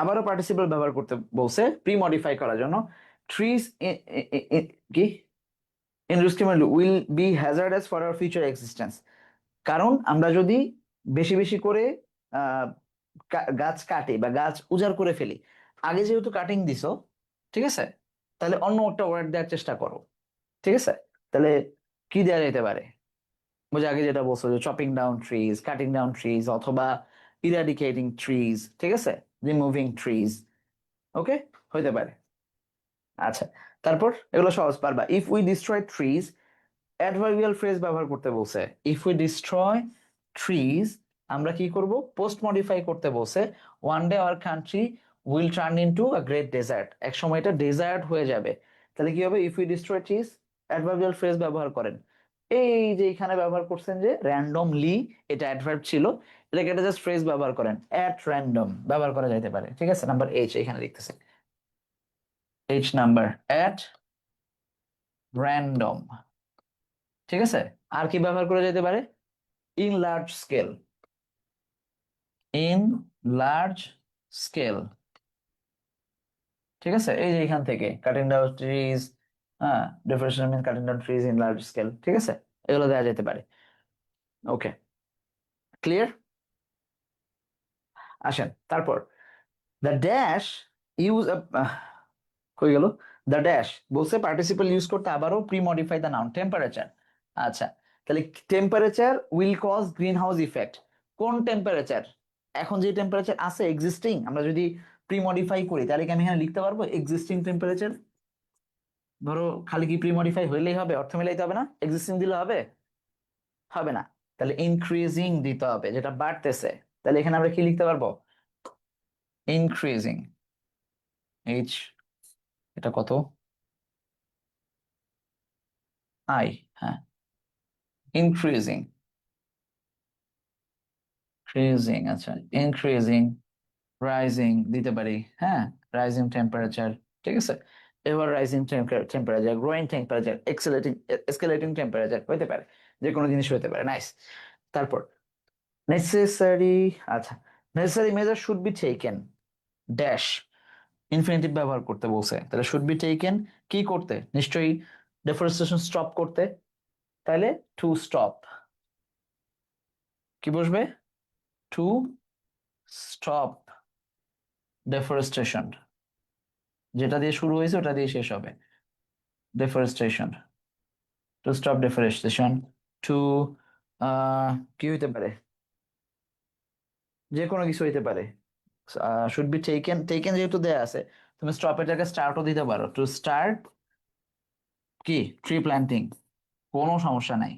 আবারও পার্টিসিপল ব্যবহার করতে বলছে প্রি মডিফাই করার জন্য। ট্রিজ কি will be hazardous for our future existence, কারণ আমরা যদি বেশি বেশি করে আহ গাছ কাটি বা গাছ উজাড় করে ফেলি, আগে যেহেতু কাটিং দিছো, ঠিক আছে, তাহলে অন্য একটা ওয়ার্ড দেওয়ার চেষ্টা করো, ঠিক আছে। তাহলে কি দেওয়া যেতে পারে? বুঝে আগে যেটা বলছো, যে chopping down trees, cutting down trees, অথবা ইরাডিকেটিং ট্রিজ, ঠিক আছে, রিমুভিং ট্রিজ, ওকে, হইতে পারে। আচ্ছা, তারপর এগুলো সহজ পারবা। If we destroy trees, adverbial phrase ব্যবহার করতে বলছে। ইফ উই ডিস্ট্রয় ট্রিজ, আমরা কি করব? পোস্ট মডিফাই করতে বলছে। One day our country will turn into a great desert, এক সময় এটা ডেজার্ট হয়ে যাবে। তাহলে কি হবে? If we destroy trees, adverbial phrase ব্যবহার করেন। এই যে এখানে ব্যবহার করছেন যে র্যান্ডমলি, এটা অ্যাডভার্ব ছিল, এটাকে একটা জাস্ট ফ্রেজ ব্যবহার করেন, অ্যাট র্যান্ডম ব্যবহার করা যেতে পারে, ঠিক আছে। নাম্বার এইচ এখানে লিখতেছে, এইচ নাম্বার, অ্যাট র্যান্ডম, ঠিক আছে। আর কি ব্যবহার করা যেতে পারে? In large scale, in large scale, ঠিক আছে। এই যে এখান থেকে কাটিং ডাউন ট্রিজ, হ্যাঁ, deforestation mean cutting down trees in large scale, ঠিক আছে, এগুলো দেওয়া যেতে পারে। Okay, clear? আসেন তারপর, দ্য ড্যাশ ইউজ, হয়ে গেল। দ্য ড্যাশ বলছে পার্টিসিপল ইউজ করতে আবারও pre modify the noun temperature. আচ্ছা, তাহলে temperature will cause green house effect, কোন টেম্পারেচার? এখন যে টেম্পারেচার আছে এক্সিস্টিং, আমরা যদি প্রি মডিফাই করি তাহলে কি আমি এখানে লিখতে পারবো এক্সিস্টিং টেম্পারেচার? ধরো খালি কি প্রি মডিফাই হইলেই হবে, অর্থ মিলাইতে হবে না, এক্সিস্টিং দিলে হবে? হবে না, তাহলে ইনক্রিজিং দিতে হবে, যেটা বাড়তেছে। তাহলে এখানে আমরা কি লিখতে পারবো? ইনক্রিজিং, এইচ, এটা কত, আই, হ্যাঁ, ইনক্রিজিং, ইনক্রিজিং, আচ্ছা, ইনক্রিজিং, রাইজিং দিতে পারি, হ্যাঁ, রাইজিং টেম্পারেচার, ঠিক আছে। এবার rising temperature, growing temperature, escalating temperature হইতে পারে, যে কোনো জিনিস হইতে পারে, নাইস। তারপর নেসেসারি, আচ্ছা, necessary measure should be taken, dash infinitive ব্যবহার করতে বলছে, তাহলে শুড বি টেকেন কি করতে? নিশ্চয়ই ডেফরেস্টেশন স্টপ করতে, তাহলে টু স্টপ, কি বসবে? টু স্টপ ডেফরেস্টেশন, যেটা দিয়ে শুরু হয়েছে ওটা দিয়ে শেষ হবে, deforestation, to stop deforestation, to কি হইতে পারে, যে কোনো কিছু হইতে পারে। শুড বি টেকেন, টেকেন যেহেতু দেয়া আছে, তুমি স্টপ এটাকে স্টার্টও দিতে পারো, টু স্টার্ট কি ট্রি প্ল্যান্টিং, কোনো সমস্যা নাই।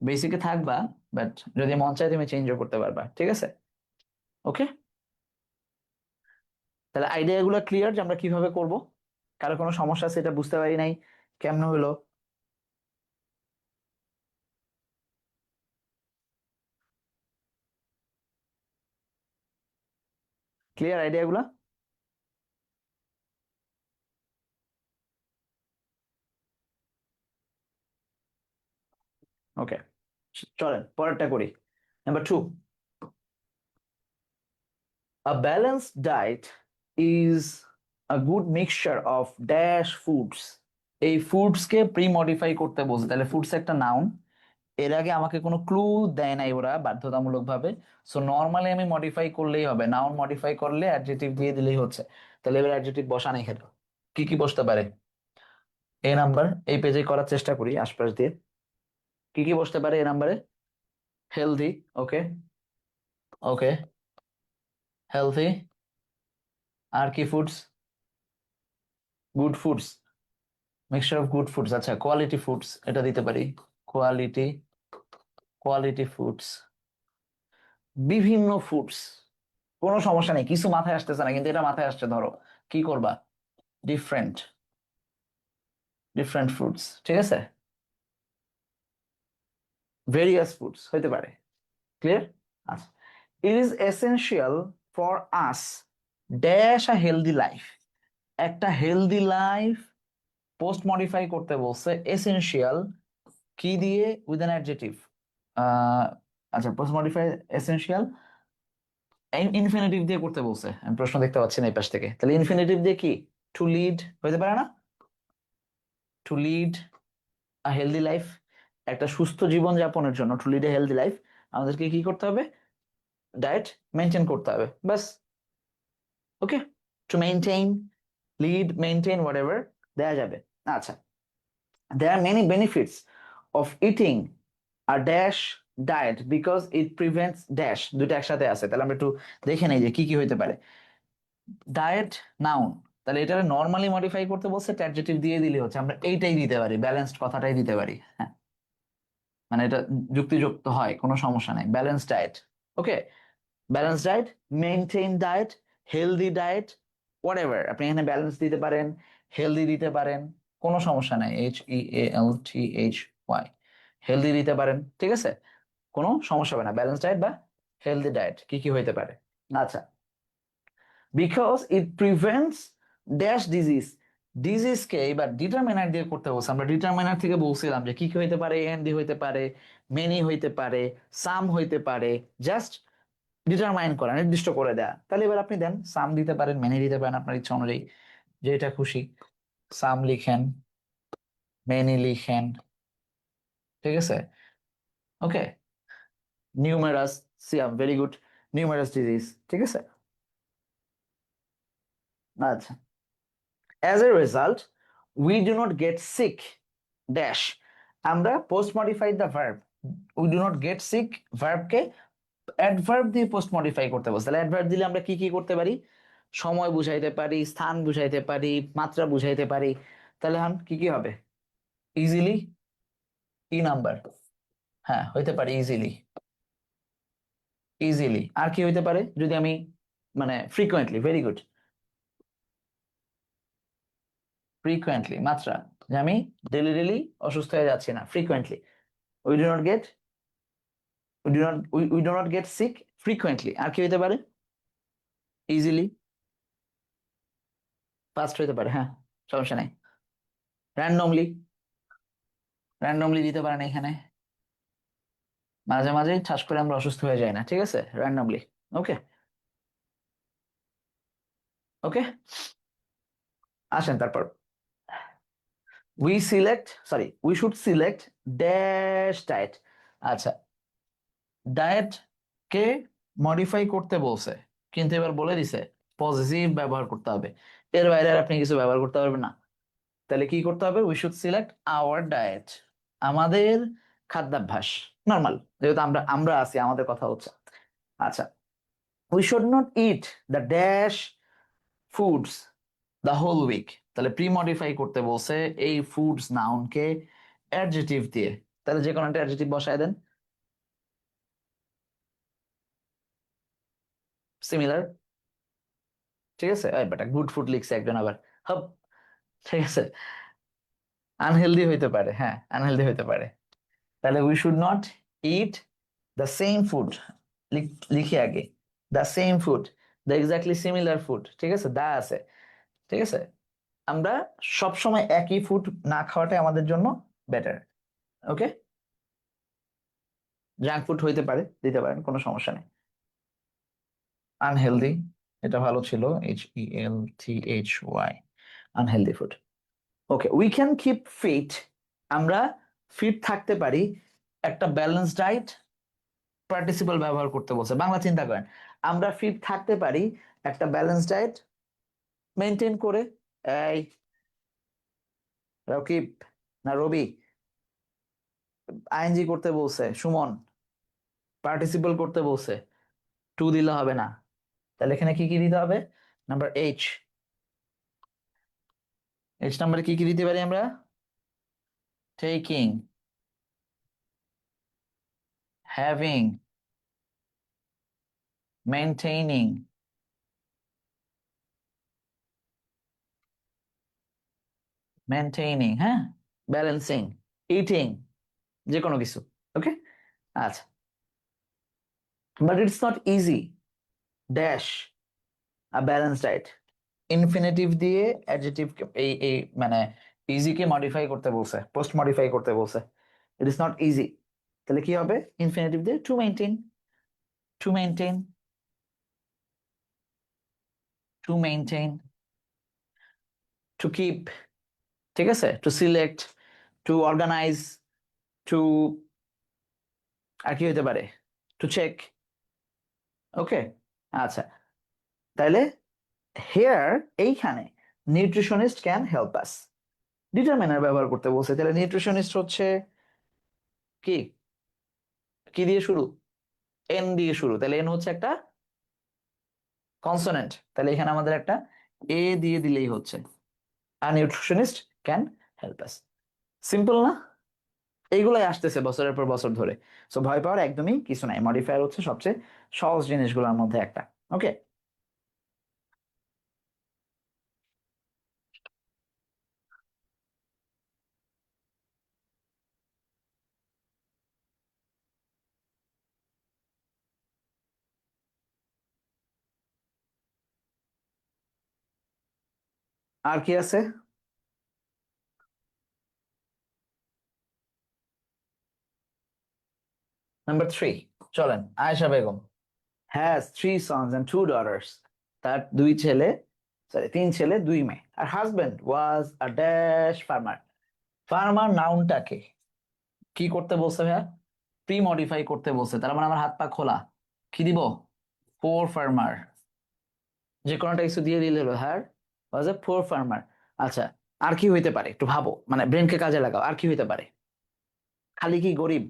বেসিকে থাকবা, বাট যদি মন চায় তুমি চেঞ্জও করতে পারবা, ঠিক আছে? ওকে, তাহলে আইডিয়া গুলো ক্লিয়ার যে আমরা কিভাবে করব? কারো কোনো সমস্যা আছে, এটা বুঝতে পারি নাই কেমন হলো? ক্লিয়ার আইডিয়া গুলা? ওকে, চলেন পরেরটা করি। Number 2, a balanced diet is a good mixture of dash foods. এই ফুডস কে প্রি মডিফাই করতে বলছে, তাহলে ফুডস একটা নাউন, এর আগে আমাকে কোনো ক্লু দেয় নাই ওরা বাধ্যতামূলক ভাবে। সো নর্মালি আমি মডিফাই করলেই হবে, নাউন মডিফাই করলে অ্যাডজেক্টিভ দিয়ে দিলেই হচ্ছে। তাহলে এবার অ্যাডজেক্টিভ বসান এখানে, কি কি বসতে পারে? এ নাম্বার, এই পেজে করার চেষ্টা করি আশপাশ দিয়ে, কি কি বসতে পারে এ নাম্বারে? হেলদি, ওকে, ওকে, হেলদি। আর কি foods? Good foods, mixture of good foods, আচ্ছা কোয়ালিটি ফুডস এটা দিতে পারি, কোয়ালিটি, কোয়ালিটি ফুডস, বিভিন্ন ফুডস, কোনো সমস্যা নেই, কিছু মাথায় আসতেছে না কিন্তু এটা মাথায় আসছে, ধরো কি করবা? ডিফারেন্ট, ডিফারেন্ট ফুডস, ঠিক আছে, ভেরিয়াস ফুডস হইতে পারে। ক্লিয়ার? আচ্ছা, it is essential for us dash a healthy life, একটা হেলদি লাইফ পোস্ট মডিফাই করতে বলছে, এসেনশিয়াল কি দিয়ে? With an adjective. আচ্ছা, পোস্ট মডিফাই এসেনশিয়াল ইনফিনিটিভ দিয়ে করতে বলছে, আমি প্রশ্ন দেখতে পাচ্ছি না এই পাশ থেকে, তাহলে ইনফিনিটিভ দিয়ে কি? টু লিড হইতে পারে না? To lead a healthy life, একটা সুস্থ জীবন যাপনের জন্য, to lead a healthy life আমাদেরকে কি করতে হবে? ডায়েট মেনটেন করতে হবে, বাস। Okay, to maintain, lead, maintain, whatever দেয়া যাবে। আচ্ছা, there are many benefits of eating a dash diet because it prevents dash, দুটো একসাথে আছে, তাহলে আমরা একটু দেখে নেই যে কি কি হইতে পারে। ডায়েট নাউন, তাহলে এটা নর্মালি মডিফাই করতে বলছে, অ্যাডজেক্টিভ দিয়ে দিলে হচ্ছে, আমরা এইটাই দিতে পারি, ব্যালেন্সড কথাটাই দিতে পারি, হ্যাঁ, মানে এটা যুক্তিযুক্ত হয়, কোনো সমস্যা নাই, balance diet. Okay, balance diet, maintain diet, healthy diet, what ever, আপনি এখানে ব্যালেন্স দিতে পারেন, হেলদি দিতে পারেন, কোনো সমস্যা নাই, HEALTHY, হেলদি দিতে পারেন, ঠিক আছে, কোনো সমস্যা হবে না, ব্যালেন্স ডায়েট বা হেলদি ডায়েট কি কি হইতে পারে? আচ্ছা, because it prevents dash disease, ডিজিজকে এবার ডিটারমিনার দিয়ে করতে বলছে, আমরা ডিটারমিনার থেকে বলছিলাম যে কি কি হইতে পারে, এন ডি হইতে পারে, মেনি হইতে পারে, সাম হইতে পারে, জাস্ট ডিটারমাইন করা, নির্দিষ্ট করে দেয়া। তাহলে এবার আপনি দেন, সাম দিতে পারেন, মেনি দিতে পারেন, আপনার ইচ্ছা অনুযায়ী যেটা খুশি, সাম লিখেন, মেনি লিখেন, ঠিক আছে? ওকে, নিউমেরাস, সিয়াম, ভেরি গুড, নিউমেরাস ডিজিজ, ঠিক আছে। আচ্ছা, as a result we do not get sick dash, আমরা post modify the verb, we do not get sick ভার্বকে অ্যাডভার্ব দিয়ে পোস্ট মডিফাই করতে বলছে, তাহলে অ্যাডভার্ব দিলে আমরা কি কি করতে পারি? সময় বুঝাইতে পারি, স্থান বুঝাইতে পারি, মাত্রা বুঝাইতে পারি, তাহলে হান কি কি হবে? ইজিলি, ই নাম্বার, হ্যাঁ হইতে পারে ইজিলি, ইজিলি। আর কি হইতে পারে যদি আমি, মানে ফ্রিকোয়েন্টলি, ভেরি গুড, ফ্রিকোয়েন্টলি মাত্রা, যে আমি ডেলি ডেলি অসুস্থ হয়ে যাচ্ছি না, frequently, we do not get, we do not get sick frequently. আর কি হইতে পারে? ইজিলি, ফাস্ট হইতে পারে, হ্যাঁ সমস্যা নাই, র্যান্ডমলি, র্যান্ডমলি দিতে পারেন এখানে, মাঝে মাঝে ঠাস করে আমরা অসুস্থ হয়ে যাই না, ঠিক আছে, র্যান্ডমলি। ওকে, ওকে, আসেন তারপর, we select, sorry we should select dash diet. আচ্ছা, ডায়েট কে মডিফাই করতে বলছে, কিন্তু এবার বলে দিছে পজিটিভ ব্যবহার করতে হবে, এর বাইরে আর আপনি কিছু ব্যবহার করতে পারবেন না। তাহলে কি করতে হবে? We should select our diet, আমাদের খাদ্যাভ্যাস নর্মাল, যেহেতু আমরা আমরা আছি, আমাদের কথা হচ্ছে। আচ্ছা, we should not eat the dash foods the whole week. তাহলে প্রি মডিফাই করতে বলছে এই ফুডস নাউনকে অ্যাডজেটিভ দিয়ে। তাহলে যে কোনো একটা অ্যাডজেটিভ বসায় দেন। সিমিলার, ঠিক আছে। এই বেটা গুড ফুড লিখছে একজন আবার, হব, ঠিক আছে। আনহেলদি হইতে পারে, হ্যাঁ আনহেলদি হইতে পারে। তাহলে we should not eat the same food, লিখি আগে the same food, the exactly similar food, ঠিক আছে, দা আছে, ঠিক আছে। আমরা সবসময় একই ফুড না খাওয়াটাই আমাদের জন্য বেটার। ওকে, জাঙ্ক ফুড হইতে পারে, দিতে পারেন, কোনো সমস্যা নেই। আনহেলদি, এটা ভালো ছিল, HELTHY, unhealthy food. Okay, we can keep fit, আমরা ফিট থাকতে পারি, একটা ব্যালেন্স ডায়েট, পার্টিসিপল ব্যবহার করতে বলছে, বাংলা চিন্তা করেন, আমরা ফিট থাকতে পারি একটা ব্যালেন্স ডায়েট মেনটেন করে। এই রকিব, না রবি, আইএনজি করতে বলছে, সুমন পার্টিসিপল করতে বলছে, টু দিলে হবে না। তাহলে এখানে কি কি দিতে হবে? নাম্বার এইচ, এইচ নাম্বারে কি কি দিতে পারি আমরা? টেকিং, হ্যাভিং, মেনটেইনিং, মেনটেইনিং, হ্যাঁ, ব্যালেন্সিং, ইটিং, যে কোনো কিছু। ওকে, আচ্ছা, but it's not easy dash a balance diet. Infinitive দিয়ে অ্যাডজেক্টিভ, এই এই মানে ইজি কে মডিফাই করতে বলছে, পোস্ট মডিফাই করতে বলছে, ইট ইজ নট ইজি। তাহলে কি হবে? ইনফিনিটিভ দিয়ে to maintain, to maintain, to maintain, to keep, ঠিক আছে, to select, to organise, to, আর কি হতে পারে, টু চেক। ওকে, আচ্ছা, তাহলে হেয়ার, এইখানে nutritionist can help us, determiner ব্যবহার করতে বলছে। তাহলে নিউট্রিশনিস্ট হচ্ছে কি, কি দিয়ে শুরু? এন দিয়ে শুরু, তাহলে এন হচ্ছে একটা কনসোনেন্ট, তাহলে এখানে আমাদের একটা এ দিয়ে দিলেই হচ্ছে, আর nutritionist can help us. Simple না? এইগুলাই আসতেছে বছরের পর বছর ধরে। সো ভয় পাওয়ার একদমই কিছু নাই, মডিফায়ার হচ্ছে সবচেয়ে সহজ জিনিসগুলোর মধ্যে একটা। ওকে, আর কি আছে? নাম্বার 3, চলেন, Ayesha Begum has 3 sons and 2 daughters, তার দুই ছেলে, সরি তিন ছেলে দুই মেয়ে। আর husband was a dash farmer, farmer নাউনটাকে কি করতে বলছে ভাইয়া? প্রি মডিফাই করতে বলছে, তার মানে আমার হাত পা খোলা, কি দিব? পোর ফার্মার, যে কোনোটা কিছু দিয়ে দিলে হলো, হ্যার ওয়াজ এ পোর ফার্মার। আচ্ছা, আর কি হইতে পারে, একটু ভাবো, মানে ব্রেনকে কাজে লাগাও, আর কি হইতে পারে? খালি কি গরিব?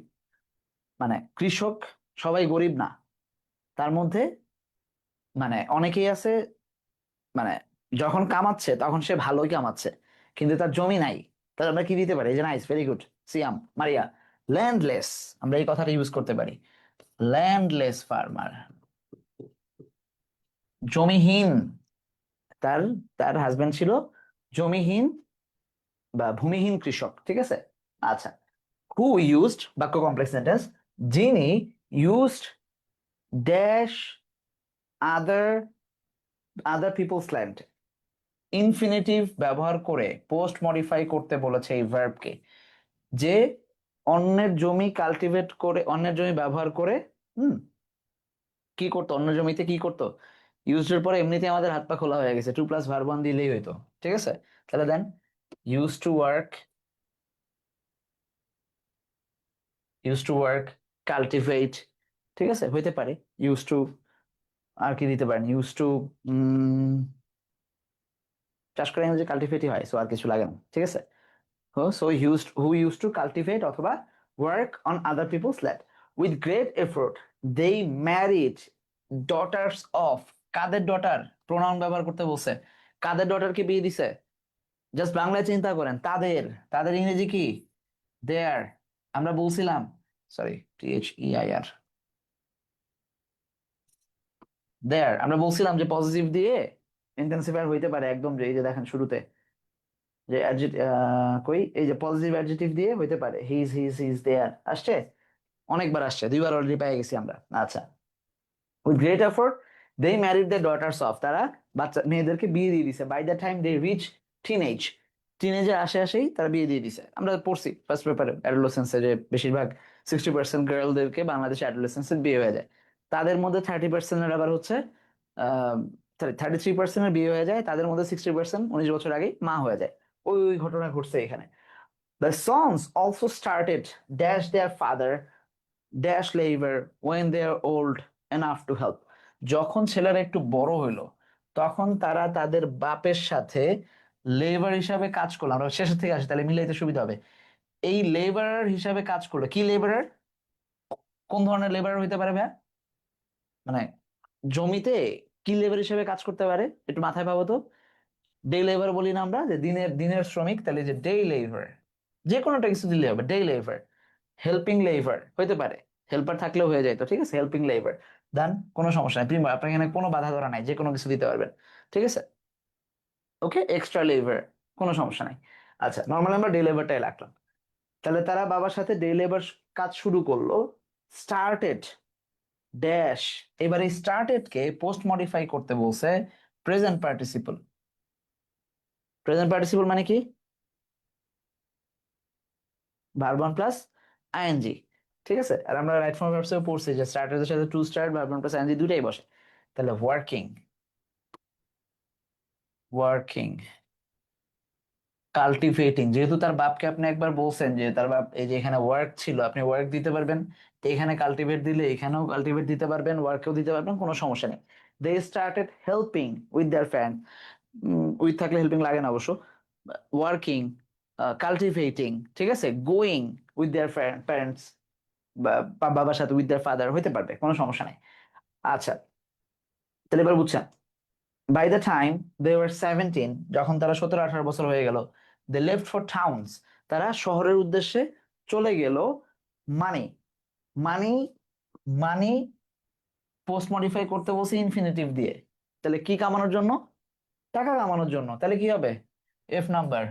মানে কৃষক সবাই গরিব না, তার মধ্যে মানে অনেকেই আছে, মানে যখন কামাচ্ছে তখন সে ভালোই কামাচ্ছে, কিন্তু তার জমি নাই। তাহলে আমরা কি দিতে পারি? এই যে নাইস, ভেরি গুড, সিয়াম মারিয়া, ল্যান্ডলেস, আমরা এই কথাটা ইউজ করতে পারি, ল্যান্ডলেস ফার্মার, জমিহীন। তার তার হাজবেন্ড ছিল জমিহীন বা ভূমিহীন কৃষক, ঠিক আছে। আচ্ছা, হু ইউজড, বাক্য কমপ্লেক্স সেন্টেন্স, যিনি ইউজড ড্যাশ আদার, আদার পিপলস ল্যান্ড, ইনফিনিটিভ ব্যবহার করে পোস্ট মডিফাই করতে বলেছে এই ভার্বকে, যে অন্যের জমি কাল্টিভেট করে, অন্যের জমি ব্যবহার করে, হুম, কি করতো, অন্য জমিতে কি করতো, ইউজড এর পরে এমনিতে আমাদের হাত পা খোলা হয়ে গেছে, টু প্লাস ভার্ব ওয়ান দিলেই হইতো, ঠিক আছে। তাহলে then use to work, use to work, cultivate, ঠিক আছে, হইতে পারে ইউজ টু, আর কি দিতে পারেন, ইউজ টু, চাষ করে যে কাল্টিভেটই হয়, সো আর কিছু লাগে না, ঠিক আছে। So use, who use to cultivate অথবা work on other people's land. With great effort, they married daughters of, কাদের ডটার, প্রোনাউন ব্যবহার করতে বলছে, কাদের ডটারকে বিয়ে দিছে, জাস্ট বাংলায় চিন্তা করেন, তাদের, তাদের ইংরেজি কি, দেয়ার। আমরা বলছিলাম, সরি, THEIR, দেয়ার, আমরা বলছিলাম যে পজিটিভ দিয়ে ইন্টেন্সিফায়ার হইতে পারে একদম, যে এই যে দেখেন শুরুতে যে কই, এই যে পজিটিভ অ্যাডজেক্টিভ দিয়ে হইতে পারে, হিজ দেয়ার আসছে, অনেকবার আসছে, দুইবার অলরেডি পেয়ে গেছি আমরা। আচ্ছা, with great effort they married the daughters of, তারা বাচ্চা মেয়েদেরকে বিয়ে দিয়ে দিছে, by the time they reach teenage, টিনেজের আসেই তারা বিয়ে দিয়ে দিছে। আমরা পড়ছি ফার্স্ট পেপারে অ্যাডোলেসেন্সে যে বেশিরভাগ 60% গার্লদেরকে বাংলাদেশে অ্যাডোলেসেন্সে বিয়ে হয়ে যায়, তাদের মধ্যে 30%-এর আবার হচ্ছে 33%-এর বিয়ে হয়ে যায়, তাদের মধ্যে 60% 19 বছর আগে মা হয়ে যায়। ওই ওই ঘটনা ঘটছে এখানে। The sons also started dash their father dash labor when they are old enough to help. যখন ছেলেরা একটু বড় হইলো, তখন তারা তাদের বাপের সাথে লেবার হিসাবে কাজ করলো। আমরা শেষের থেকে আসি, তাহলে মিলাইতে সুবিধা হবে। এই লেবারার হিসাবে কাজ করলো, কি লেবারার, কোন ধরনের লেবারার হইতে পারে ভাইয়া, মানে জমিতে কি লেবার হিসেবে কাজ করতে পারে, একটু মাথায় পাবো তো। ডে লেবার বলি না আমরা, যে দিনের দিনের শ্রমিক, তাহলে যে ডে লেবার, যে কোনোটা কিছু দিলে হবে, ডে লেবার, হেল্পিং লেবার হইতে পারে, হেল্পার থাকলেও হয়ে যায় তো, ঠিক আছে, হেল্পিং লেবার দেন, কোনো সমস্যা নাই, প্রিমো আপনার এখানে কোনো বাধা ধরা নাই, যে কোনো কিছু দিতে পারবেন, ঠিক আছে, ওকে, এক্সট্রা লেবার, কোনো সমস্যা নাই। আচ্ছা, নর্মালি আমরা ডে লেবারটাই রাখলাম। তাহলে তারা বাবার সাথে ডে লেবার কাজ শুরু করলো, স্টার্টেড ড্যাশ, এবার এই স্টার্টেড কে পোস্ট মডিফাই করতে বলছে প্রেজেন্ট পার্টিসিপল। প্রেজেন্ট পার্টিসিপল মানে কি, ভার্ব ওয়ান প্লাস আইএনজি, ঠিক আছে। আর আমরা রাইট ফর্ম ভার্বসেও পড়ছি যে স্টার্টারের সাথে to start, verb one plus ING দুটাই বসে। তাহলে ওয়ার্কিং, ওয়ার্কিং, কাল্টিভেটিং, যেহেতু তার বাপকে আপনি একবার বলছেন যে তার বাপ এই যে এখানে ওয়ার্ক ছিল, আপনি ওয়ার্ক দিতে পারবেন, এখানে কাল্টিভেট দিলে এখানেও কাল্টিভেট দিতে পারবেন, ওয়ার্কেও দিতে পারবেন, কোনো সমস্যা নেই। They started helping with their fan, with থাকলে হেল্পিং লাগে না অবশ্য, ওয়ার্কিং, কাল্টিভেটিং, ঠিক আছে, গোয়িং উইথ দেয়ার প্যারেন্টস, বাবার সাথে উইথ দেয়ার ফাদার হইতে পারবে, কোনো সমস্যা নেই। আচ্ছা, তাহলে এবার বুঝছেন, by the time they were 17, যখন তারা 17-18 বছর হয়ে গেল, দে লেফট ফর টাউনস, তারা শহরের উদ্দেশ্যে চলে গেল। মানি, মানি, মানি পোস্ট মডিফাই করতে বলছি ইনফিনিটিভ দিয়ে, তাহলে কি কামানোর জন্য, টাকা কামানোর জন্য, তাহলে কি হবে, F number,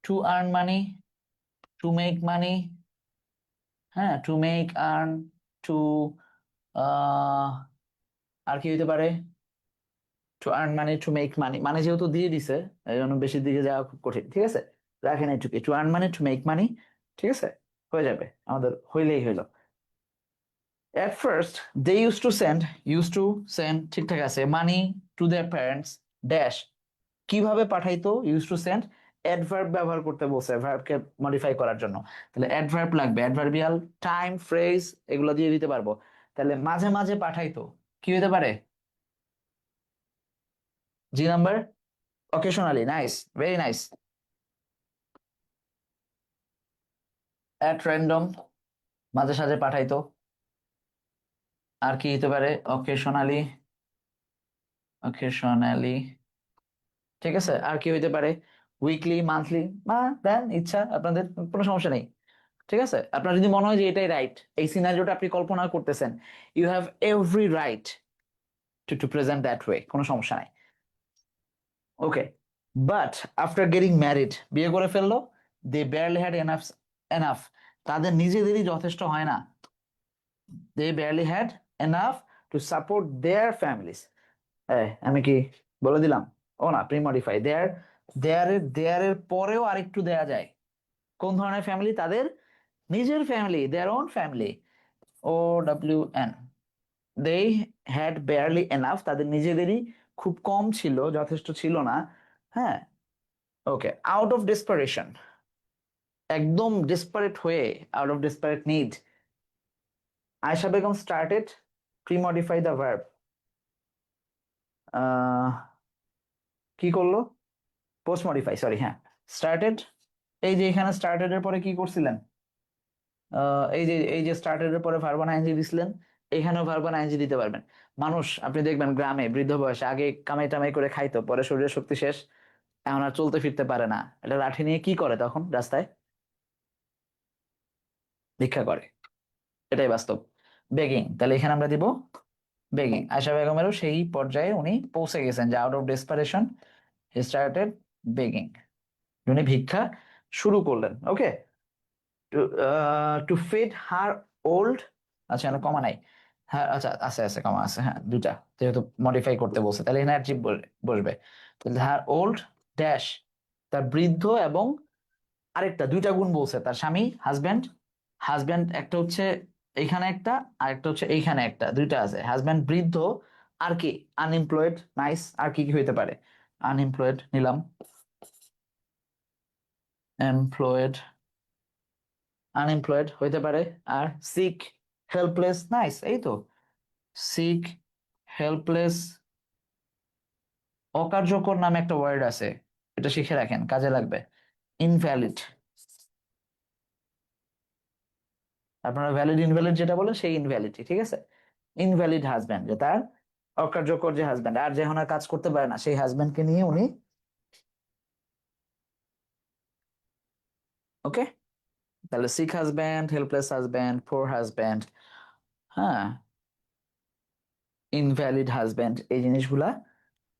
two earn money, to make মানি, হ্যাঁ, টু মেক আর্ন, টু, আর কি হইতে পারে, two earn money, to make মানি, মানে যেহেতু দিয়ে দিছে এই জন্য বেশি দিকে যাওয়া খুব কঠিন, ঠিক আছে, রাখেন এইটুকু, to earn money, to make money, ঠিক আছে, হয়ে যাবে আমাদের, হইলেই হইলো। At first they use to send, ঠিকঠাক আছে, money to their parents dash, কিভাবে পাঠাইতো, ইউজ টু সেন্ড, অ্যাডভার্ব ব্যবহার করতে বলছে ভার্বকে মডিফাই করার জন্য, তাহলে অ্যাডভার্ব লাগবে, অ্যাডভার্বিয়াল, টাইম, ফ্রেজ, এগুলো দিয়ে দিতে পারবো। তাহলে মাঝে মাঝে পাঠাইতো, কি হতে পারে, G number, occasionally, nice, very nice. At random, মাঝে সাঝে পাঠাইতো, আর কি হতে পারে, অকেশনালি, অকেশনালি, ঠিক আছে, আর কি হইতে পারে, উইকলি, মান্থলি, বা দেন ইচ্ছা আপনাদের, কোনো সমস্যা নেই, ঠিক আছে। আপনার যদি মনে হয় যে এটাই রাইট, এই সিনারিওটা আপনি কল্পনা করতেছেন, you have every right to present that way, কোনো সমস্যা নাই, okay. But after getting married, বিয়ে করে ফেললো, they barely had enough, enough, তাদের নিজেদেরই যথেষ্ট হয় না, they barely had enough to support their families, আমি কি বলে দিলাম, ও না, প্রিমডিফাই, দেয়ার, দেয়ারের পরেও আরেকটু দেয়া যায়, কোন ধরনের ফ্যামিলি, তাদের নিজের family, their own family, OWN, they had barely enough, তাদের নিজেদেরই খুব কম ছিল, যথেষ্ট ছিল না, হ্যাঁ, ওকে। আউট অফ ডেসপারেশন, একদম ডেসপারেট হয়ে, out of desperate need, Ayesha Begum started premodify the verb, কি করলো, পোস্ট মডিফাই, সরি, হ্যাঁ, স্টার্টেড, এই যে এখানে স্টার্টেড এর পরে কি করছিলেন, এই যে স্টার্টেড এর পরে ভার্ব আইএনজি দিছিলেন, এখানেও ভার্ব আইএনজি দিতে পারবেন। মানুষ আপনি দেখবেন গ্রামে বৃদ্ধ বয়সে আগে কামাই টামাই করে খাইতো, পরে শরীরের শক্তি শেষ, এখন আর চলতে ফিরতে পারে না, এটা লাঠি নিয়ে কি করে তখন রাস্তায়? ভিক্ষা করে। এটাই বাস্তব। বেগিং, তাহলে এখানে আমরা দিব বেগিং। আয়শা বেগমেরও সেই পর্যায়ে উনি পৌঁছে গেছেন যে out of desperation he started begging, উনি ভিক্ষা শুরু করলেন। Okay, to to feed her old, আচ্ছা এখানে কমা নাই, হ্যাঁ আচ্ছা আছে আছে কমা আছে, হ্যাঁ দুইটা, যেহেতু মডিফাই করতে বলছে তাহলে এখানে অ্যাডজেক্টিভ বসবে। তাহলে হার ওল্ড ড্যাশ, তার বৃদ্ধ এবং আরেকটা দুইটা গুণ বলছে, তার স্বামী হাজবেন্ড, হাজবেন্ড একটা হচ্ছে এইখানে একটা, আর একটা হচ্ছে এইখানে একটা, দুইটা আছে, হাজবেন্ড বৃদ্ধ, আর কি আনএমপ্লয়েড, নাইস, আর কি কি হইতে পারে, আনএমপ্লয়েড নিলাম, এমপ্লয়েড, আনএমপ্লয়েড হইতে পারে, আর সিক, হেল্পলেস, নাইস, এই তো সিক, হেল্পলেস, অকার্যকর নামে একটা ওয়ার্ড আছে, এটা শিখে রাখেন কাজে লাগবে, ইনভ্যালিড, আপনারা ভ্যালিড ইনভ্যালিড যেটা বলে সেই ইনভ্যালিডি, ঠিক আছে, ইনভ্যালিড হাজব্যান্ড, যে তার অকার্যকর যে হাজব্যান্ড আর যখন আর কাজ করতে পারে না সেই হাজব্যান্ডকে নিয়ে উনি, ওকে, তাহলে সিক হাজব্যান্ড, হেল্পলেস হাজব্যান্ড, পোর হাজব্যান্ড, হ্যাঁ, ইনভ্যালিড হাজব্যান্ড, এই জিনিসগুলা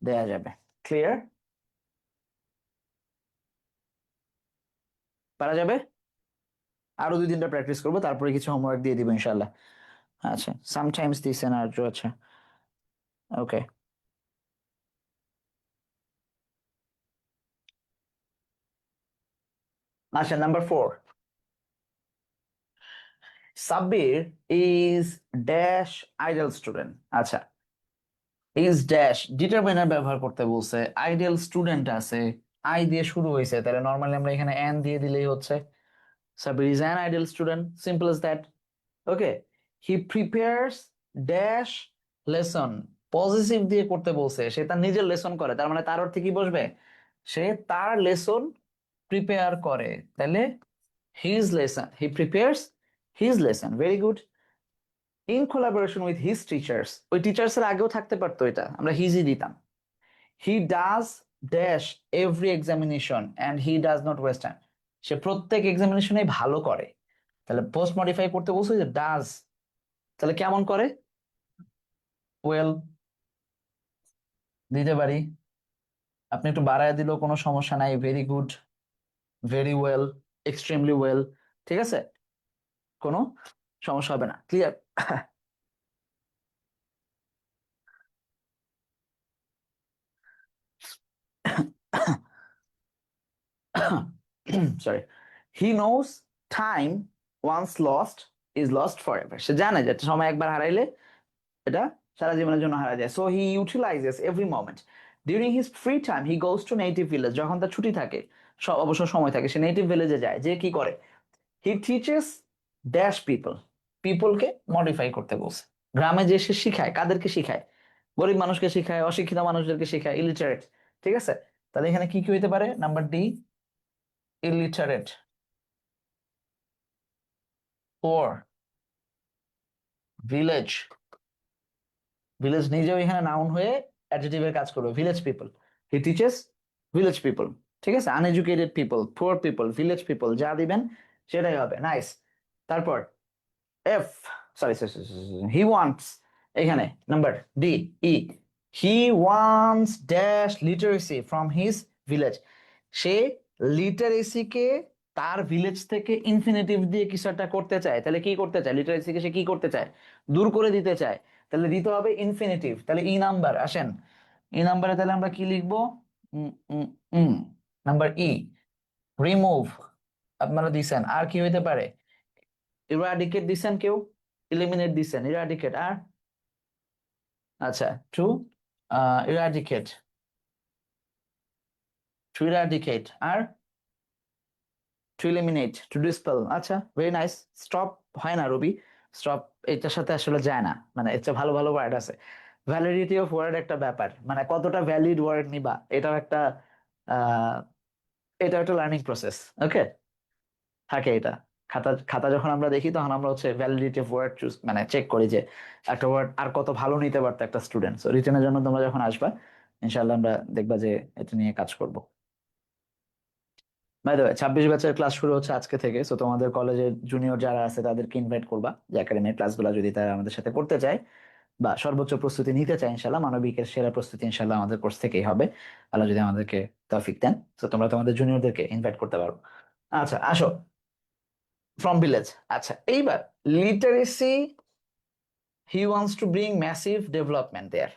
দেয়া যাবে। ক্লিয়ার? পারা যাবে? আরো 2-3টা প্র্যাকটিস করবো, তারপরে কিছু হোমওয়ার্ক দিয়ে দিব ইনশাল্লাহ। আচ্ছা, সামটাইমস দিছেন আর, আচ্ছা ওকে। আচ্ছা, number 4, Sabbir is dash idol student. আচ্ছা, ইজ ড্যাশ ডিটারমিনার ব্যবহার করতে বলছে, আইডিয়াল স্টুডেন্ট আছে, আই দিয়ে শুরু হয়েছে, তাহলে নর্মালি আমরা এখানে এন দিয়ে দিলেই হচ্ছে, Sabbir is an ideal student, simple as that. Okay, he prepares dash lesson, positive দিয়ে করতে বলছে, সে তার নিজের লেসন করে, তার মানে তার অর্থে কি বসবে, সে তার লেসন প্রিপেয়ার করে, তাহলে his lesson, he prepares his lesson, very good. In collaboration with his teachers, ওই টিচার্স এর আগেও থাকতে পারতো, এটা আমরা হিজই দিতাম। He does dash every examination and he does not waste time, সে প্রত্যেক এক্সামিনেশনে ভালো করে, তাহলে পোস্ট মডিফাই করতে বলছো যে ডাজ, তাহলে কেমন করে, ওয়েল দিতে পারি, আপনি একটু বাড়ায় দিলেও কোনো সমস্যা নাই, very good, very well, extremely well, ঠিক আছে, কোনো সমস্যা হবে না। Clear? Sorry, he knows time once lost is lost forever, সে জানে যে একটা সময় একবার হারাইলে এটা সারা জীবনের জন্য হারা যায়, so he utilises every moment, during his free time he goes to native village, যখন তার ছুটি থাকে, সব অবসর সময় থাকে, সে নেটিভ ভিলেজে যায়, যে কি করে, হি টিচেস ড্যাশ পিপল, পিপলকে মডিফাই করতে বলছে, গ্রামে যে সে শিখায়, কাদেরকে শিখায়, গরিব মানুষকে শিখায়, অশিক্ষিত মানুষদেরকে শিখায়, ইলিটারেট, ঠিক আছে, তাহলে এখানে কি কি হইতে পারে, number D, illiterate, poor, village, village নিজেও এখানে নাউন হয়ে অ্যাডজেক্টিভের কাজ করবে, village people, he teaches village people, ঠিক আছে, uneducated people, poor people, village people, যা দিবেন সেটাই হবে, নাইস। তারপর এফ, সরি হি ওয়ান্টস, এখানে number D, E, he wants dash literacy from his village, সে লিটারেসিকে তার ভিলেজ থেকে ইনফিনিটিভ দিয়ে কিছু একটা করতে চায়, তাহলে কি করতে চায়, লিটারেসিকে সে কি করতে চায়, দূর করে দিতে চায়, তাহলে দিতে হবে ইনফিনিটিভ, তাহলে ই নাম্বার আসেন, ই নাম্বারে তাহলে আমরা কি লিখবো, নাম্বার ই, রিমুভ, আপনারা দিছেন, আর কি হইতে পারে, ইরাডিকেট দিছেন কেউ, এলিমিনেট দিছেন, ইরাডিকেট, আর আচ্ছা টু ইরাডিকেট, টু ইরাডিকেট, আর টু এলিমিনেট, টু ডিসপেল, আচ্ছা ভেরি নাইস। স্টপ হয় না রবি, স্টপ এটার সাথে আসলে যায় না, মানে এর চেয়ে ভালো ভালো ওয়ার্ড আছে, ভ্যালিডিটি অফ ওয়ার্ড একটা ব্যাপার, মানে কতটা ভ্যালিড ওয়ার্ড নিবা, এটাও একটা আহ এটা একটা লার্নিং প্রসেস, ওকে, থাকে এটা, খাতা খাতা যখন আমরা দেখি তখন আমরা হচ্ছে ভ্যালিডিটি অফ ওয়ার্ড চুজ মানে চেক করি যে একটা ওয়ার্ড আর কত ভালো নিতে পারতো একটা স্টুডেন্ট। সো রিটেনের জন্য তোমরা যখন আসবা ইনশাআল্লাহ আমরা দেখবা যে এটা নিয়ে কাজ করব। বাই দ্য ওয়ে 26 ব্যাচের ক্লাস শুরু হচ্ছে আজকে থেকে। সো তোমাদের কলেজের জুনিয়র যারা আছে তাদেরকে ইনভাইট করবা যে একাডেমির ক্লাসগুলো যদি তারা আমাদের সাথে করতে চায় বা সর্বোচ্চ প্রস্তুতি নিতে চায়, ইনশাল্লাহ মানবিকের সেরা প্রস্তুতি ইনশাল্লাহ আমাদের কোর্স থেকেই হবে, আল্লাহ যদি আমাদেরকে তৌফিক দেন। তো তোমরা তোমাদের জুনিয়রদেরকে ইনভাইট করতে পারো। আচ্ছা আসো, ফ্রম ভিলেজ। আচ্ছা এইবার literacy, he wants to bring massive development there.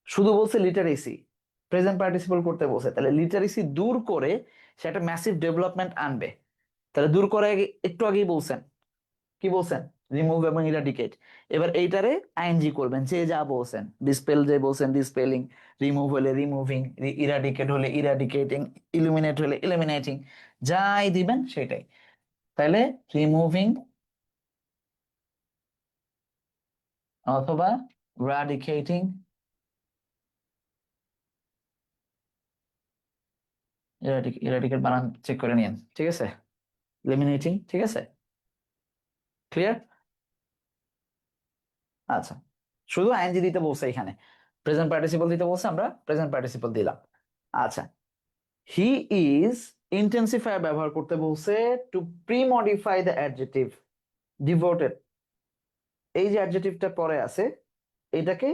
শুধু বলছে লিটারেসি, প্রেজেন্ট পার্টিসিপল করতে বলছে, তাহলে লিটারেসি দূর করে সে একটা ম্যাসিভ ডেভেলপমেন্ট আনবে। তাহলে দূর করে একটু আগেই বলছেন, কি বলছেন, রিমুভ এবং ইরাডিকেট। এবার এইটারে আইএনজি করবেন, যে যা বলছেন, ডিসপেল যে বলছেন ডিসপেলিং, রিমুভ হলে রিমুভিং, ইরাডিকেট হলে ইরাডিকেটিং, ইলুমিনেট হলে ইলুমিনেটিং, যাই দিবেন সেটাই। তাহলে রিমুভিং অথবা রাডিকেটিং, ইরাডিকেট বানান চেক করে নিন, ঠিক আছে, ইলিমিনেটিং, ঠিক আছে, ক্লিয়ার। আচ্ছা, শুধু আইএনজি দিতে বলছে এখানে, প্রেজেন্ট পার্টিসিপল দিতে বলছে, আমরা প্রেজেন্ট পার্টিসিপল দিলাম। আচ্ছা, হি ইজ ইন্টেন্সিফায়ার ব্যবহার করতে বলছে two pre modify the adjective devoted. এই যে অ্যাডজেক্টিভটা পরে আছে এটাকে,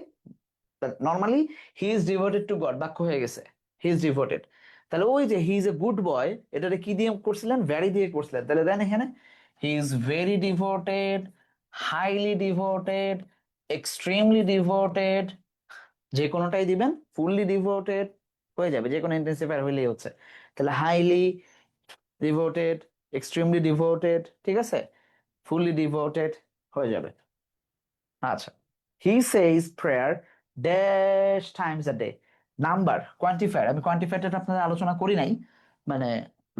normally he is devoted to god বাক্য হয়ে গেছে, হি ইজ ডিভোটেড। তাহলে ওই যে he is a good boy, এটাকে কি দিয়ে করছিলেন, ভ্যারি দিয়ে করছিলেন, তাহলে দেন এখানে he is very devoted, highly devoted, extremely devoted, যে কোনোটাই দিবেন, ফুললি ডিভোটেড হয়ে যাবে, যে কোনো ইন্টেন্সিফায়ার হইলেই হচ্ছে। তাহলে হাইলি ডিভোটেড, এক্সট্রিমলি ডিভোটেড, ঠিক আছে, ফুললি ডিভোটেড হয়ে যাবে। আচ্ছা, he says prayer dash times a day. Number quantifier, আমি কোয়ান্টিফায়ারটা আপনাদের আলোচনা করি নাই, মানে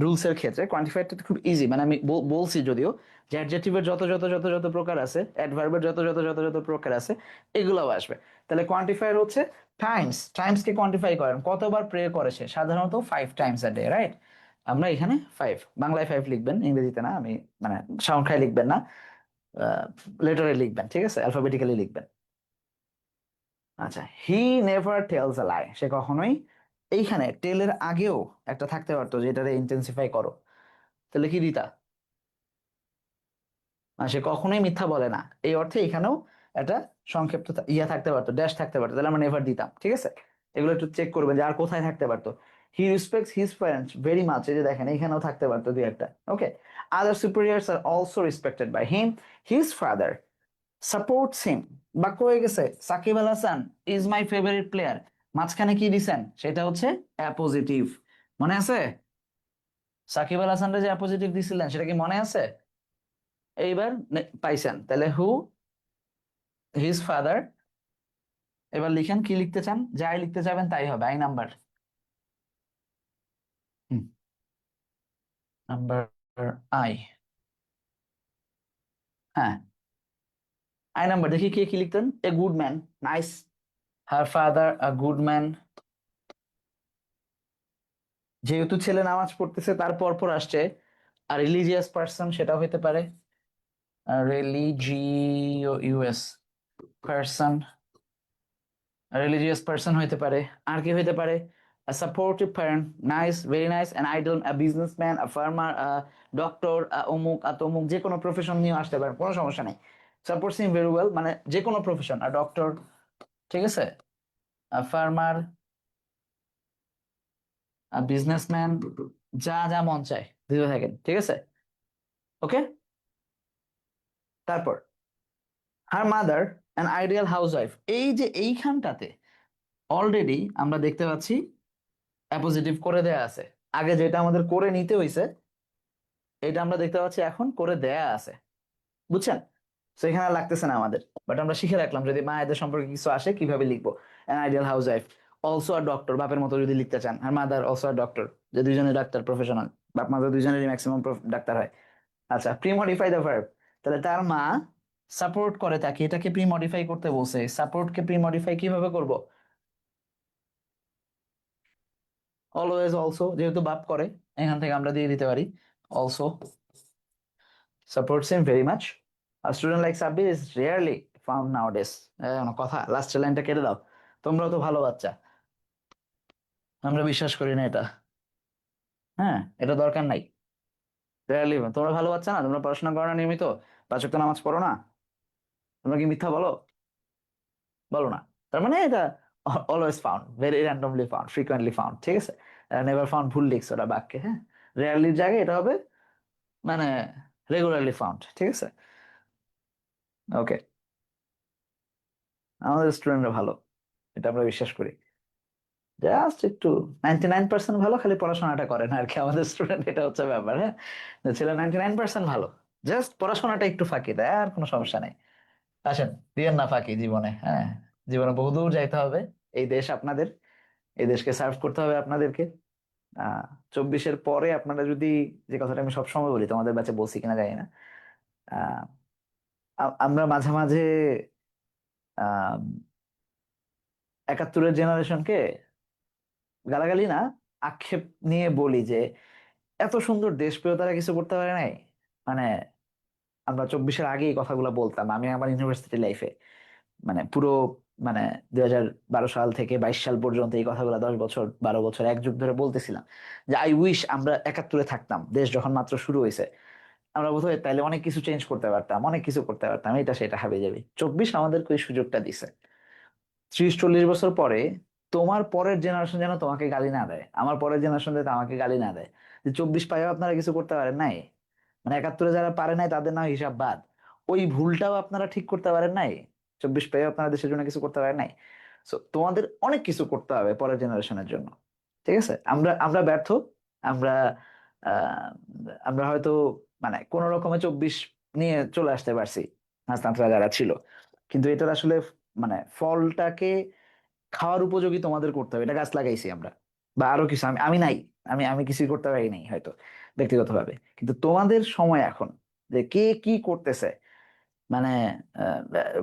রুলস এর ক্ষেত্রে কোয়ান্টিফায়ারটা খুব ইজি, মানে আমি বলছি যদিও যে অ্যাডজেক্টিভের যত যত যত যত প্রকার আছে, অ্যাডভার্বের যত যত যত যত প্রকার আছে, এগুলোও আসবে। তাহলে কোয়ান্টিফায়ার হচ্ছে টাইমস, টাইমস কে কোয়ান্টিফাই করেন, কতবার প্রে করে সে, সাধারণত 5 টাইমস আ ডে, রাইট। আমরা এখানে 5, বাংলায় 5 লিখবেন, ইংরেজিতে না, আমি মানে সংখ্যায় লিখবেন না, লেটারে লিখবেন, ঠিক আছে, অ্যালফাবেটিক্যালি লিখবেন। আচ্ছা, হি নেভার টেলস আ লাই, সে কখনোই, এইখানে টেলের আগেও একটা থাকতে পারতো যেটারে ইন্টেন্সিফাই করো, তাহলে কি দিতা, সে কখনোই মিথ্যা বলে না, এই অর্থে এখানেও একটা সংক্ষিপ্ত ইয়া থাকতে পারতো, ড্যাশ থাকতে পারতো, তাহলে আমরা নেভার দিতাম, ঠিক আছে। এগুলো একটু চেক করবেন যে আর কোথায় থাকতে পারতো। He respects his parents very much, এই যে দেখেন এখানেও থাকতে পারতো দুই একটা, okay. Other superiors are also respected by him, his father supports him, বাক্য হয়ে গেছে, Shakib Al Hasan is my favourite player, মাঝখানে কি দিছেন, সেটা হচ্ছে অ্যাপোজিটিভ, মনে আছে, সাকিব আল হাসানরা যে অ্যাপোজিটিভ দিছিলেন সেটা কি মনে আছে, এইবার পাইছেন, তাহলে হু, হিজ ফাদার। এবার লিখেন কি লিখতে চান, যাই লিখতে চাবেন তাই হবে, আই নাম্বার, নাম্বার আই, হ্যাঁ, আই নাম্বার, দেখি কে কি লিখতেন, a good man, nice, her father a good man, যেহেতু ছেলে নামাজ পড়তেছে তার পর পর আসছে, আর রিলিজিয়াস পার্সন সেটা হইতে পারে, রিলিজিওস পার্সন, রিলিজিয়াস পার্সন হইতে পারে, আর কি হইতে পারে, a supportive parent, nice, very nice, an idol, a businessman, a farmer, a doctor, a অমুক a তমুক, যে কোনো প্রফেশন নিয়ে আসতে পারে, কোনো সমস্যা নেই, সাপোর্টস হিম ভেরি ওয়েল মানে যে কোনো প্রফেশন, a doctor, ঠিক আছে, a farmer, a businessman, যা যা মন চায় দিতে থাকেন, ঠিক আছে, ওকে। তারপর her mother an ideal house wife, এই যে এইখানটাতে অলরেডি আমরা দেখতে পাচ্ছি অ্যাপোজিটিভ করে দেয়া আছে, আগে যেটা আমাদের করে নিতে হইছে এটা আমরা দেখতে পাচ্ছি এখন করে দেয়া আছে, বুঝছেন। তো এখানে আর লাগতেছে না আমাদের, বাট আমরা শিখে রাখলাম যদি মায়েদের সম্পর্কে কিছু আসে কিভাবে লিখবো, an ideal house wife, also are doctor, বাপের মতো যদি লিখতে চান, আর মাদার অলসো আর ডক্টর, যে দুইজনের ডাক্তার প্রফেশনাল, বাপ মাদার দুইজনেরই ম্যাক্সিমাম ডাক্তার হয়। আচ্ছা, প্রি মডিফাই দ্য ভার্ব, তাহলে তার মা সাপোর্ট করে তাকে, এটাকে প্রি মডিফাই করতে বলছে, সাপোর্টকে প্রি মডিফাই কিভাবে করব, অলওয়েজ অলসো, যেহেতু বাপ করে এখান থেকে আমরা দিয়ে দিতে পারি also, supports him very much. A student like Sabbir is rarely found nowadays. কথা লাস্ট লাইনটা কেটে দাও, তোমরাও তো ভালো বাচ্চা, আমরা বিশ্বাস করি না এটা। হ্যাঁ, এটা দরকার নাই। রেয়ারলি, তোমরা ভালো বাচ্চা না, তোমরা পড়াশোনা করো না নিয়মিত, 5 ওয়াক্ত নামাজ পড়ো না, তোমরা কি মিথ্যা বলো? বলো না। তার মানে এটা always found, very randomly found, frequently found, ঠিক আছে? নেভার ফাউন্ড ভুল লিখছে ওটা বাক্যে, হ্যাঁ। রেয়ারলির জায়গায় এটা হবে মানে রেগুলারলি ফাউন্ড, ঠিক আছে? ওকে, আমাদের স্টুডেন্টরা ভালো, এটা আমরা বিশ্বাস করি। জাস্ট একটু 99% ভালো, খালি পড়াশোনাটা করে না আর কি আমাদের স্টুডেন্ট, এটা হচ্ছে ব্যাপার, হ্যাঁ। যে ছেলে 99% ভালো, জাস্ট পড়াশোনাটা একটু ফাঁকি দেয়, আর কোনো সমস্যা নেই। আসেন, দিয়েন না ফাঁকি জীবনে, হ্যাঁ। জীবনে বহুদূর যাইতে হবে, এই দেশ আপনাদের, এই দেশকে সার্ভ করতে হবে আপনাদেরকে। 24-এর পরে আপনারা যদি, যে কথাটা আমি সবসময় বলি, তোমাদের ব্যাচে বলছি কিনা জানি না, আহ, আমরা মাঝে মাঝে আহ 71-এর জেনারেশনকে গালাগালি না, আক্ষেপ নিয়ে বলি যে এত সুন্দর দেশ পেয়েও তারা কিছু করতে পারে নাই। মানে আমরা 24-এর আগে এই কথাগুলো বলতাম, আমি আমার ইউনিভার্সিটি লাইফে, মানে পুরো, মানে 2012 সাল থেকে 22 সাল পর্যন্ত এই কথাগুলো 10 বছর 12 বছর এক যুগ ধরে বলতেছিলাম যে আই উইশ আমরা 71-এ থাকতাম, দেশ যখন মাত্র শুরু হয়েছে। আমরা বোধহয় তাইলে অনেক কিছু চেঞ্জ করতে পারতাম, অনেক কিছু করতে পারতাম, এটা সেটা হাবি যাবি। 24 আমাদেরকে ওই সুযোগটা দিছে। 30-40 বছর পরে তোমার পরের জেনারেশন যেন তোমাকে গালি না দেয়, আমার পরের জেনারেশন যাতে আমাকে গালি না দেয় যে 24 পাইও আপনারা কিছু করতে পারেন নাই। মানে 71-এ যারা পারে নাই তাদের নাম হিসাব বাদ, ওই ভুলটাও আপনারা ঠিক করতে পারেন নাই, 24 পেয়েও আপনারা দেশের জন্য কিছু করতে পারেন নাই। সো তোমাদের অনেক কিছু করতে হবে পরের জেনারেশনের জন্য, ঠিক আছে? আমরা আমরা ব্যর্থ, আমরা আহ আমরা হয়তো মানে কোন রকমে 24 নিয়ে চলে আসতে পারছি, নাস্তান্তরা যারা ছিল, কিন্তু এটার আসলে মানে ফলটাকে খাওয়ার উপযোগী তোমাদের করতে হবে। এটা গাছ লাগাইছি আমরা, বা আরো কিছু, আমি আমি নাই, আমি আমি কিছুই করতে পারি নাই হয়তো ব্যক্তিগতভাবে, কিন্তু তোমাদের সময় এখন, যে কে কি করতেছে। মানে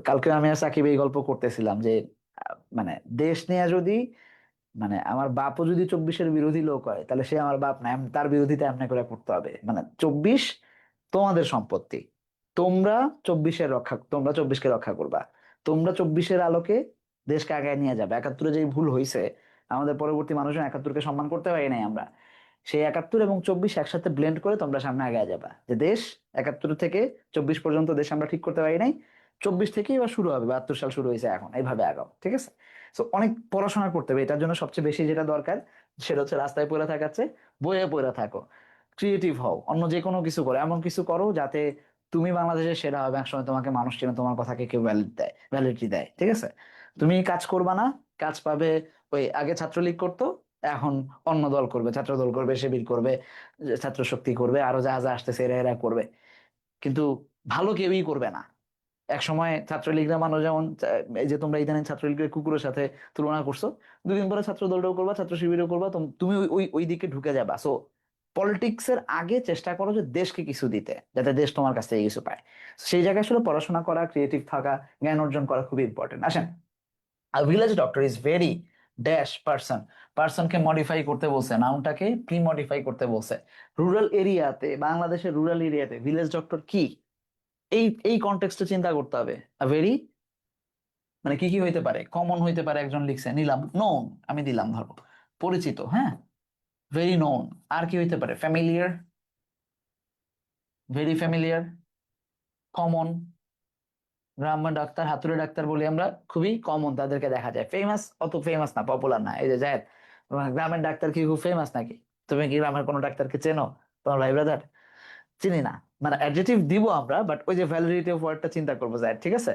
কালকে আমি আর সাকিব এই গল্প করতেছিলাম যে মানে দেশ নিয়ে যদি, মানে আমার বাপও যদি 24-এর বিরোধী লোক হয়, তাহলে সে আমার বাপ না, তার বিরোধিতা এমনি করে করতে হবে। মানে 24 তোমাদের সম্পত্তি, তোমরা 24-এর রক্ষা, তোমরা 24-কে রক্ষা করবা, তোমরা 24-এর আলোকে দেশকে আগায় নিয়ে যাবে। 71-এ যে ভুল হয়েছে, আমাদের পরবর্তী মানুষজন 71-কে সম্মান করতে পারি নাই আমরা, সেই 71 এবং 24 একসাথে ব্লেন্ড করে তোমরা সামনে আগায় যাবা, যে দেশ 71 থেকে 24 পর্যন্ত দেশ আমরা ঠিক করতে পারি নাই, 24 থেকেই এবার শুরু হবে, 72 সাল শুরু হয়েছে এখন, এইভাবে আগাও, ঠিক আছে? তো অনেক পড়াশোনা করতে হবে এটার জন্য, সবচেয়ে বেশি যেটা দরকার সেটা হচ্ছে রাস্তায় পড়ে থাকার চেয়ে বইয়ে পড়ে থাকো, ক্রিয়েটিভ হও, অন্য যে কোনো কিছু করো, এমন কিছু করো যাতে তুমি বাংলাদেশের সেরা হবে, একসময় তোমাকে মানুষ চেনে, তোমার কথাকে কেউ ভ্যালিডিটি দেয়, ঠিক আছে? তুমি কাজ করবা না, কাজ পাবে ওই আগে ছাত্রলীগ করতো, এখন অন্য দল করবে, ছাত্র দল করবে, শিবির করবে, ছাত্র শক্তি করবে, আরো যা যা আসতেছে এরা এরা করবে, কিন্তু ভালো কেউই করবে না। এক সময় ছাত্রলীগরা মানুষ যেমন এই যে তোমরা ইদানিং ছাত্রলীগের কুকুরের সাথে তুলনা করছো, 2 দিন পরে ছাত্র দলটাও করবা, ছাত্র শিবিরও করবা, তুমি ওই ওই ওই দিকে ঢুকে যাবা। সো পলিটিক্স এর আগে চেষ্টা করো যে দেশকে কিছু দিতে, যাতে দেশ তোমার কাছ থেকে কিছু পায়। সেই জায়গায় আসলে পড়াশোনা করা, ক্রিয়েটিভ থাকা, জ্ঞান অর্জন করা খুবই ইম্পর্টেন্ট। আসেন, village doctor is very dash person, পার্সনকে মডিফাই করতে বলছে, নাউনটাকে প্রি মডিফাই করতে বলছে। রুরাল এরিয়াতে, বাংলাদেশের রুরাল এরিয়াতে ভিলেজ ডক্টর কি, এই এই কনটেক্সটে চিন্তা করতে হবে। ভেরি, মানে কি কি হইতে পারে, কমন হইতে পারে, একজন লিখছে নিলাম, নোন, আমি দিলাম ধরো পরিচিত, হ্যাঁ, ভেরি নোন। আর কি হইতে পারে, ফ্যামিলিয়ার, ভেরি ফ্যামিলিয়ার, কমন। গ্রাম্য ডাক্তার, হাতুড়ে ডাক্তার বলি আমরা, খুবই কমন, তাদেরকে দেখা যায়। ফেমাস, অত ফেমাস না, পপুলার না। এই যে জায়েদ, গ্রামের ডাক্তার কি খুব ফেমাস নাকি? তুমি কি গ্রামের কোনো ডাক্তারকে চেনো, তোমার ভাই ব্রাদার? চিনি না। মানে অ্যাডজেক্টিভ দিব আমরা, বাট ওই যে ভ্যালিডিটি অফ ওয়ার্ডটা চিন্তা করবো জায়েদ, ঠিক আছে?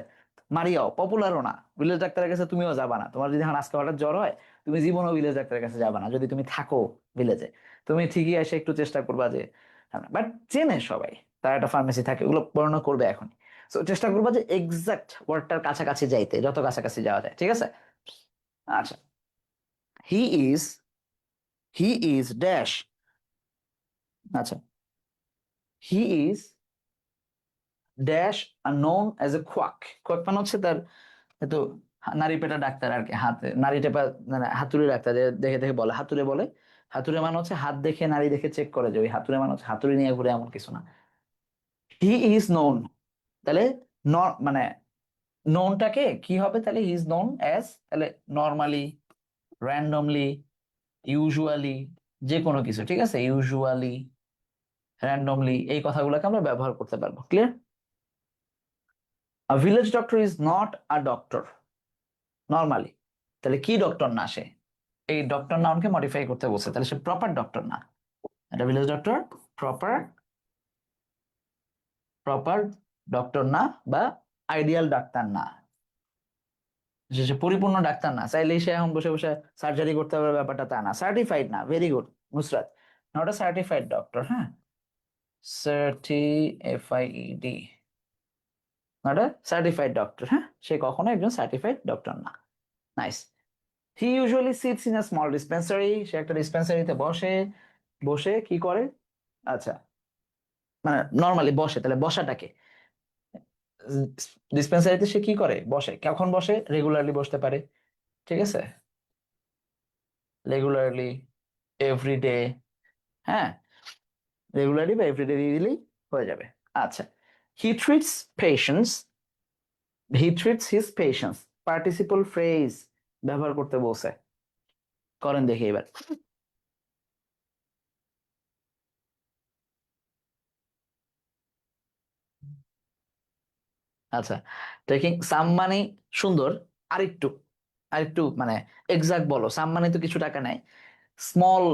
মারিয়াও পপুলারও না, ভিলেজ ডাক্তারের কাছে তুমিও যাবা না। তোমার যদি এখন আজকে হঠাৎ জ্বর হয়, তুমি জীবনও ভিলেজ ডাক্তারের কাছে যাবা না, যদি তুমি থাকো ভিলেজে। তুমি ঠিকই এসে একটু চেষ্টা করবা যে, বাট চেনে সবাই, তার একটা ফার্মেসি থাকে, ওগুলো বর্ণনা করবে এখন। তো চেষ্টা করবা যে এক্সাক্ট ওয়ার্ডটার কাছাকাছি যাইতে, যত কাছাকাছি যাওয়া যায়, ঠিক আছে? আচ্ছা, he is, he is dash. আচ্ছা, he is dash are known as a quack. Quack মানে হচ্ছে তার তো নারী পেটা ডাক্তার আর কি, হাতে নারী টেপা, মানে হাতুড়ি ডাক্তার, যে দেখে দেখে বলে হাতুড়ে বলে। হাতুড়ে মানে হচ্ছে হাত দেখে নারী দেখে চেক করে, যে ওই হাতুড়ে মানে হচ্ছে হাতুড়ি নিয়ে ঘুরে, এমন কিছু না। হি ইজ নোন, তাহলে মানে নোনটাকে কি হবে, তাহলে হি ইজ নোন অ্যাজ, তাহলে নর্মালি, র্যান্ডমলি, ইউজুয়ালি, যে কোনো কিছু, ঠিক আছে, ইউজুয়ালি, র্যান্ডমলি, এই কথাগুলোকে আমরা ব্যবহার করতে পারবো। Clear? A village doctor is not a doctor normally, তাহলে কি ডক্টর না সে, এই ডক্টর নাউনকে মডিফাই করতে বলছে, তাহলে সে প্রপার ডক্টর না। এটা village doctor proper, proper doctor না, বা আইডিয়াল ডাক্তার না, সে পরিপূর্ণ ডাক্তার না, চাইলেই সে এখন বসে বসে সার্জারি করতে হবে ব্যাপারটা তা না। সার্টিফাইড না, very good Nusrat, not a certified doctor. হ্যাঁ, certified, not a certified doctor. হ্যাঁ, সে কখনো একজন সার্টিফাইড ডক্টর না। Nice. He usually sits in a small dispensary, সে একটা ডিসপেন্সারিতে বসে, বসে কি করে, আচ্ছা, মানে নর্মালি বসে, তাহলে বসাটাকে, ডিসপেন্সারিতে সে কি করে, বসে, কখন বসে, রেগুলারলি বসতে পারে, ঠিক আছে, রেগুলারলি, এভরিডে, হ্যাঁ, রেগুলারলি বা এভরিডে দিয়ে দিলেই হয়ে যাবে। আচ্ছা, he treats patients, he treats his patients, participle phrase ব্যবহার করতে বলছে, করেন দেখি এবার। আচ্ছা, টেকিং সাম মানে সুন্দর, আরেকটু, আরেকটু মানে এক্সাক্ট বলো, সাম মানে তো কিছু টাকা নেয়, small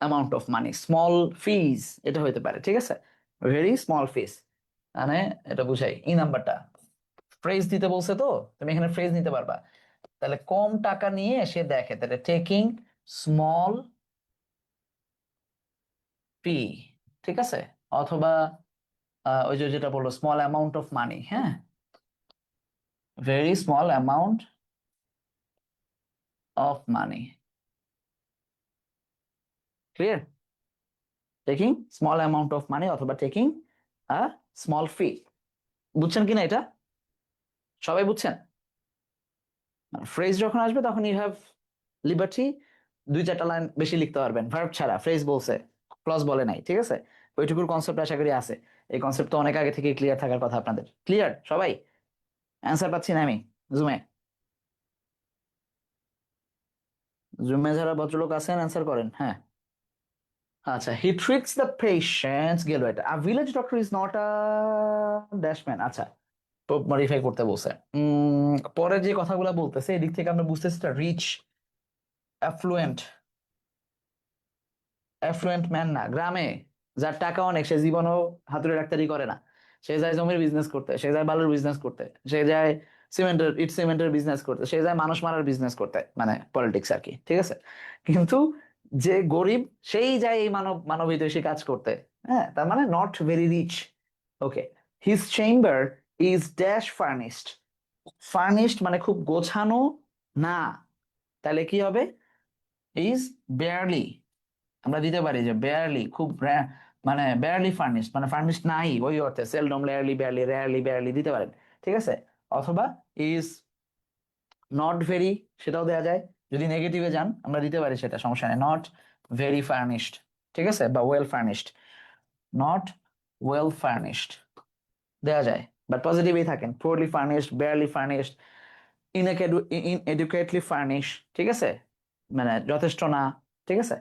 amount of money, small fees, এটা হতে পারে, ঠিক আছে, ভেরি স্মল ফিজ, মানে এটা বুঝাই এই নাম্বারটা, ফ্রেজ দিতে বলছে তো, তুমি এখানে ফ্রেজ নিতে পারবা, তাহলে কম টাকা নিয়ে সে দেখে, তাহলে টেকিং স্মল ফি, ঠিক আছে, অথবা ওই যে যেটা বললো স্মল অ্যামাউন্ট অফ মানি, হ্যাঁ, very small amount of money, clear, taking small amount of মানি অথবা টেকিং আ স্মল ফি, বুঝছেন কিনা এটা, সবাই বুঝছেন? ফ্রেজ যখন আসবে তখন ইউ হ্যাভ লিবার্টি, দুই চারটা লাইন বেশি লিখতে পারবেন, ভার্ব ছাড়া, ফ্রেজ বলছে, ক্লজ বলে নাই, ঠিক আছে, ওইটুকুর কনসেপ্ট আশা করি আছে, এই কনসেপ্ট তো অনেক আগে থেকে ক্লিয়ার থাকার কথা আপনাদের। ক্লিয়ার সবাই? অ্যান্সার পাচ্ছি না আমি জুমে, জুমে যারা ভদ্রলোক আছেন অ্যান্সার করেন, হ্যাঁ। আচ্ছা, হি ট্রিক্স দ্য পেশেন্টস, গেল এটা। A village doctor is not a dash man, আচ্ছা, মডিফাই করতে বলছে। পরে যে কথাগুলো বলতেছে এদিক থেকে আমরা বুঝতেছি রিচ, অ্যাফ্লুয়েন্ট, অ্যাফ্লুয়েন্ট ম্যান না, গ্রামে যার টাকা অনেক, সে জীবনও হাতুড়ে ডাক্তারি করে না, সে যায় জমির বিজনেস করতে, সে যায় বালুর বিজনেস করতে, সে যায় সিমেন্টের, ইট সিমেন্টের বিজনেস করতে, সে যায় মানুষ মারার বিজনেস করতে, মানে পলিটিক্স আর কি, ঠিক আছে, কিন্তু যে গরিব সেই যায় এই মানবহিতৈষী কাজ করতে, হ্যাঁ, তার মানে not very rich. Okay, his chamber is dash furnished, furnished মানে খুব গোছানো না, তাহলে কি হবে, ইজ বেয়ারলি, আমরা দিতে পারি যে বেয়ারলি, খুব মানে বেয়ারলি ফার্নিশড, মানে ফার্নিশড নাই ওই অর্থে, seldom, rarely, barely, rarely, barely দিতে পারেন, ঠিক আছে, অথবা ইজ নট ভেরি, সেটাও দেওয়া যায়, যদি নেগেটিভে যান আমরা দিতে পারি সেটা, সমস্যা নেই, নট ভেরি ফার্নিশড, ঠিক আছে, বা well furnished, not well furnished দেওয়া যায়, বাট পজিটিভই থাকেন, poorly furnished, barely furnished, inadequately furnish, ঠিক আছে, মানে যথেষ্ট না, ঠিক আছে।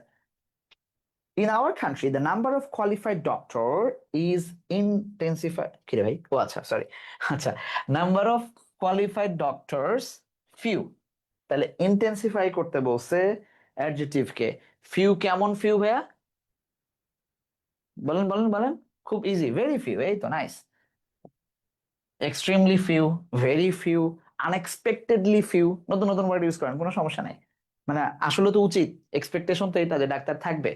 In our country, the number of qualified doctor is intensified. কি রে ভাই? ও আচ্ছা, সরি। আচ্ছা, number of qualified doctors few. তাহলে ইন্টেন্সিফাই করতে বলছে অ্যাডজেক্টিভ কে। ফিউ কেমন ফিউ ভাইয়া? বলেন বলেন বলেন। খুব ইজি, ভেরি ফিউ, এই তো nice. Extremely few, very few, unexpectedly few, নতুন নতুন ওয়ার্ড ইউজ করেন, কোনো সমস্যা নাই। মানে আসলে তো উচিত, এক্সপেকটেশন তো এটা যে ডাক্তার থাকবে,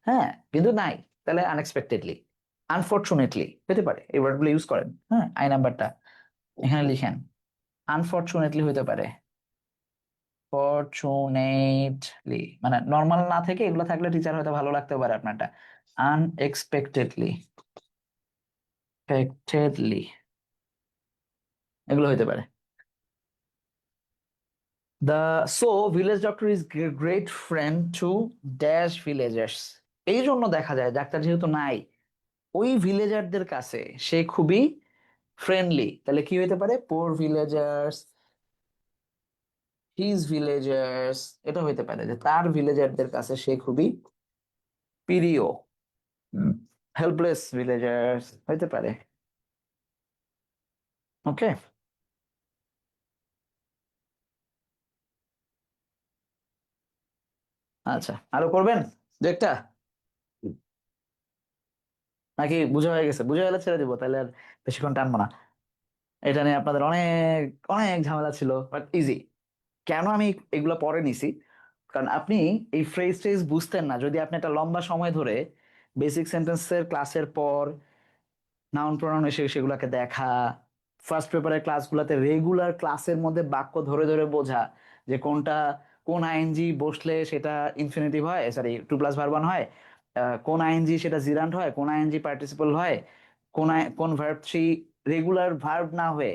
হ্যাঁ, কিন্তু নাই, তাহলে আনএক্সপেক্টেডলি, আনফরচুনেটলি হতে পারে, এই ওয়ার্ডগুলো ইউজ করেন, হ্যাঁ, আই নাম্বারটা এখানে লিখেন, আনফরচুনেটলি হতে পারে, ফরচুনেটলি, মানে নর্মাল না থেকে এগুলো থাকলে টিচার হয়তো ভালো লাগতে পারে আপনারটা, আনএক্সপেক্টেডলি, এক্সপেক্টেডলি, এগুলো হতে পারে। Village doctor is great friend to dash villagers, এই জন্য দেখা যায় ডাক্তার যেহেতু নাই, ওই ভিলেজারদের কাছে সে খুবই ফ্রেন্ডলি, তাহলে কি হইতে পারে? পোর ভিলেজার্স, হিজ ভিলেজার্স, এটা হইতে পারে যে তার ভিলেজারদের কাছে সে খুবই প্রিয়। হেল্পলেস ভিলেজার্স হইতে পারে। ওকে, আচ্ছা আরো করবেন দু একটা, নাকি বুঝা হয়ে গেছে? বুঝা গেলে ছেড়ে দিব, তাহলে আর বেশিক্ষণ টানবো না। এটা নিয়ে আপনাদের অনেক অনেক ঝামেলা ছিল, বাট ইজি। কেন আমি এগুলো পরে নিছি, কারণ আপনি এই ফ্রেজ ট্রেজ বুঝতেন না যদি আপনি একটা লম্বা সময় ধরে বেসিক সেন্টেন্সের ক্লাসের পর নাউন প্রোনাউন এসে সেগুলোকে দেখা, ফার্স্ট পেপারের ক্লাসগুলোতে রেগুলার ক্লাসের মধ্যে বাক্য ধরে ধরে বোঝা যে কোনটা, কোন আইএনজি বসলে সেটা ইনফিনিটিভ হয়, sorry to plus verb one হয়, কোন আইএনজি সেটা জিরান্ট হয়, কোন আইএনজি পার্টিসিপল হয়, কোন ভার্ব থ্রি রেগুলার ভার্ব না হয়ে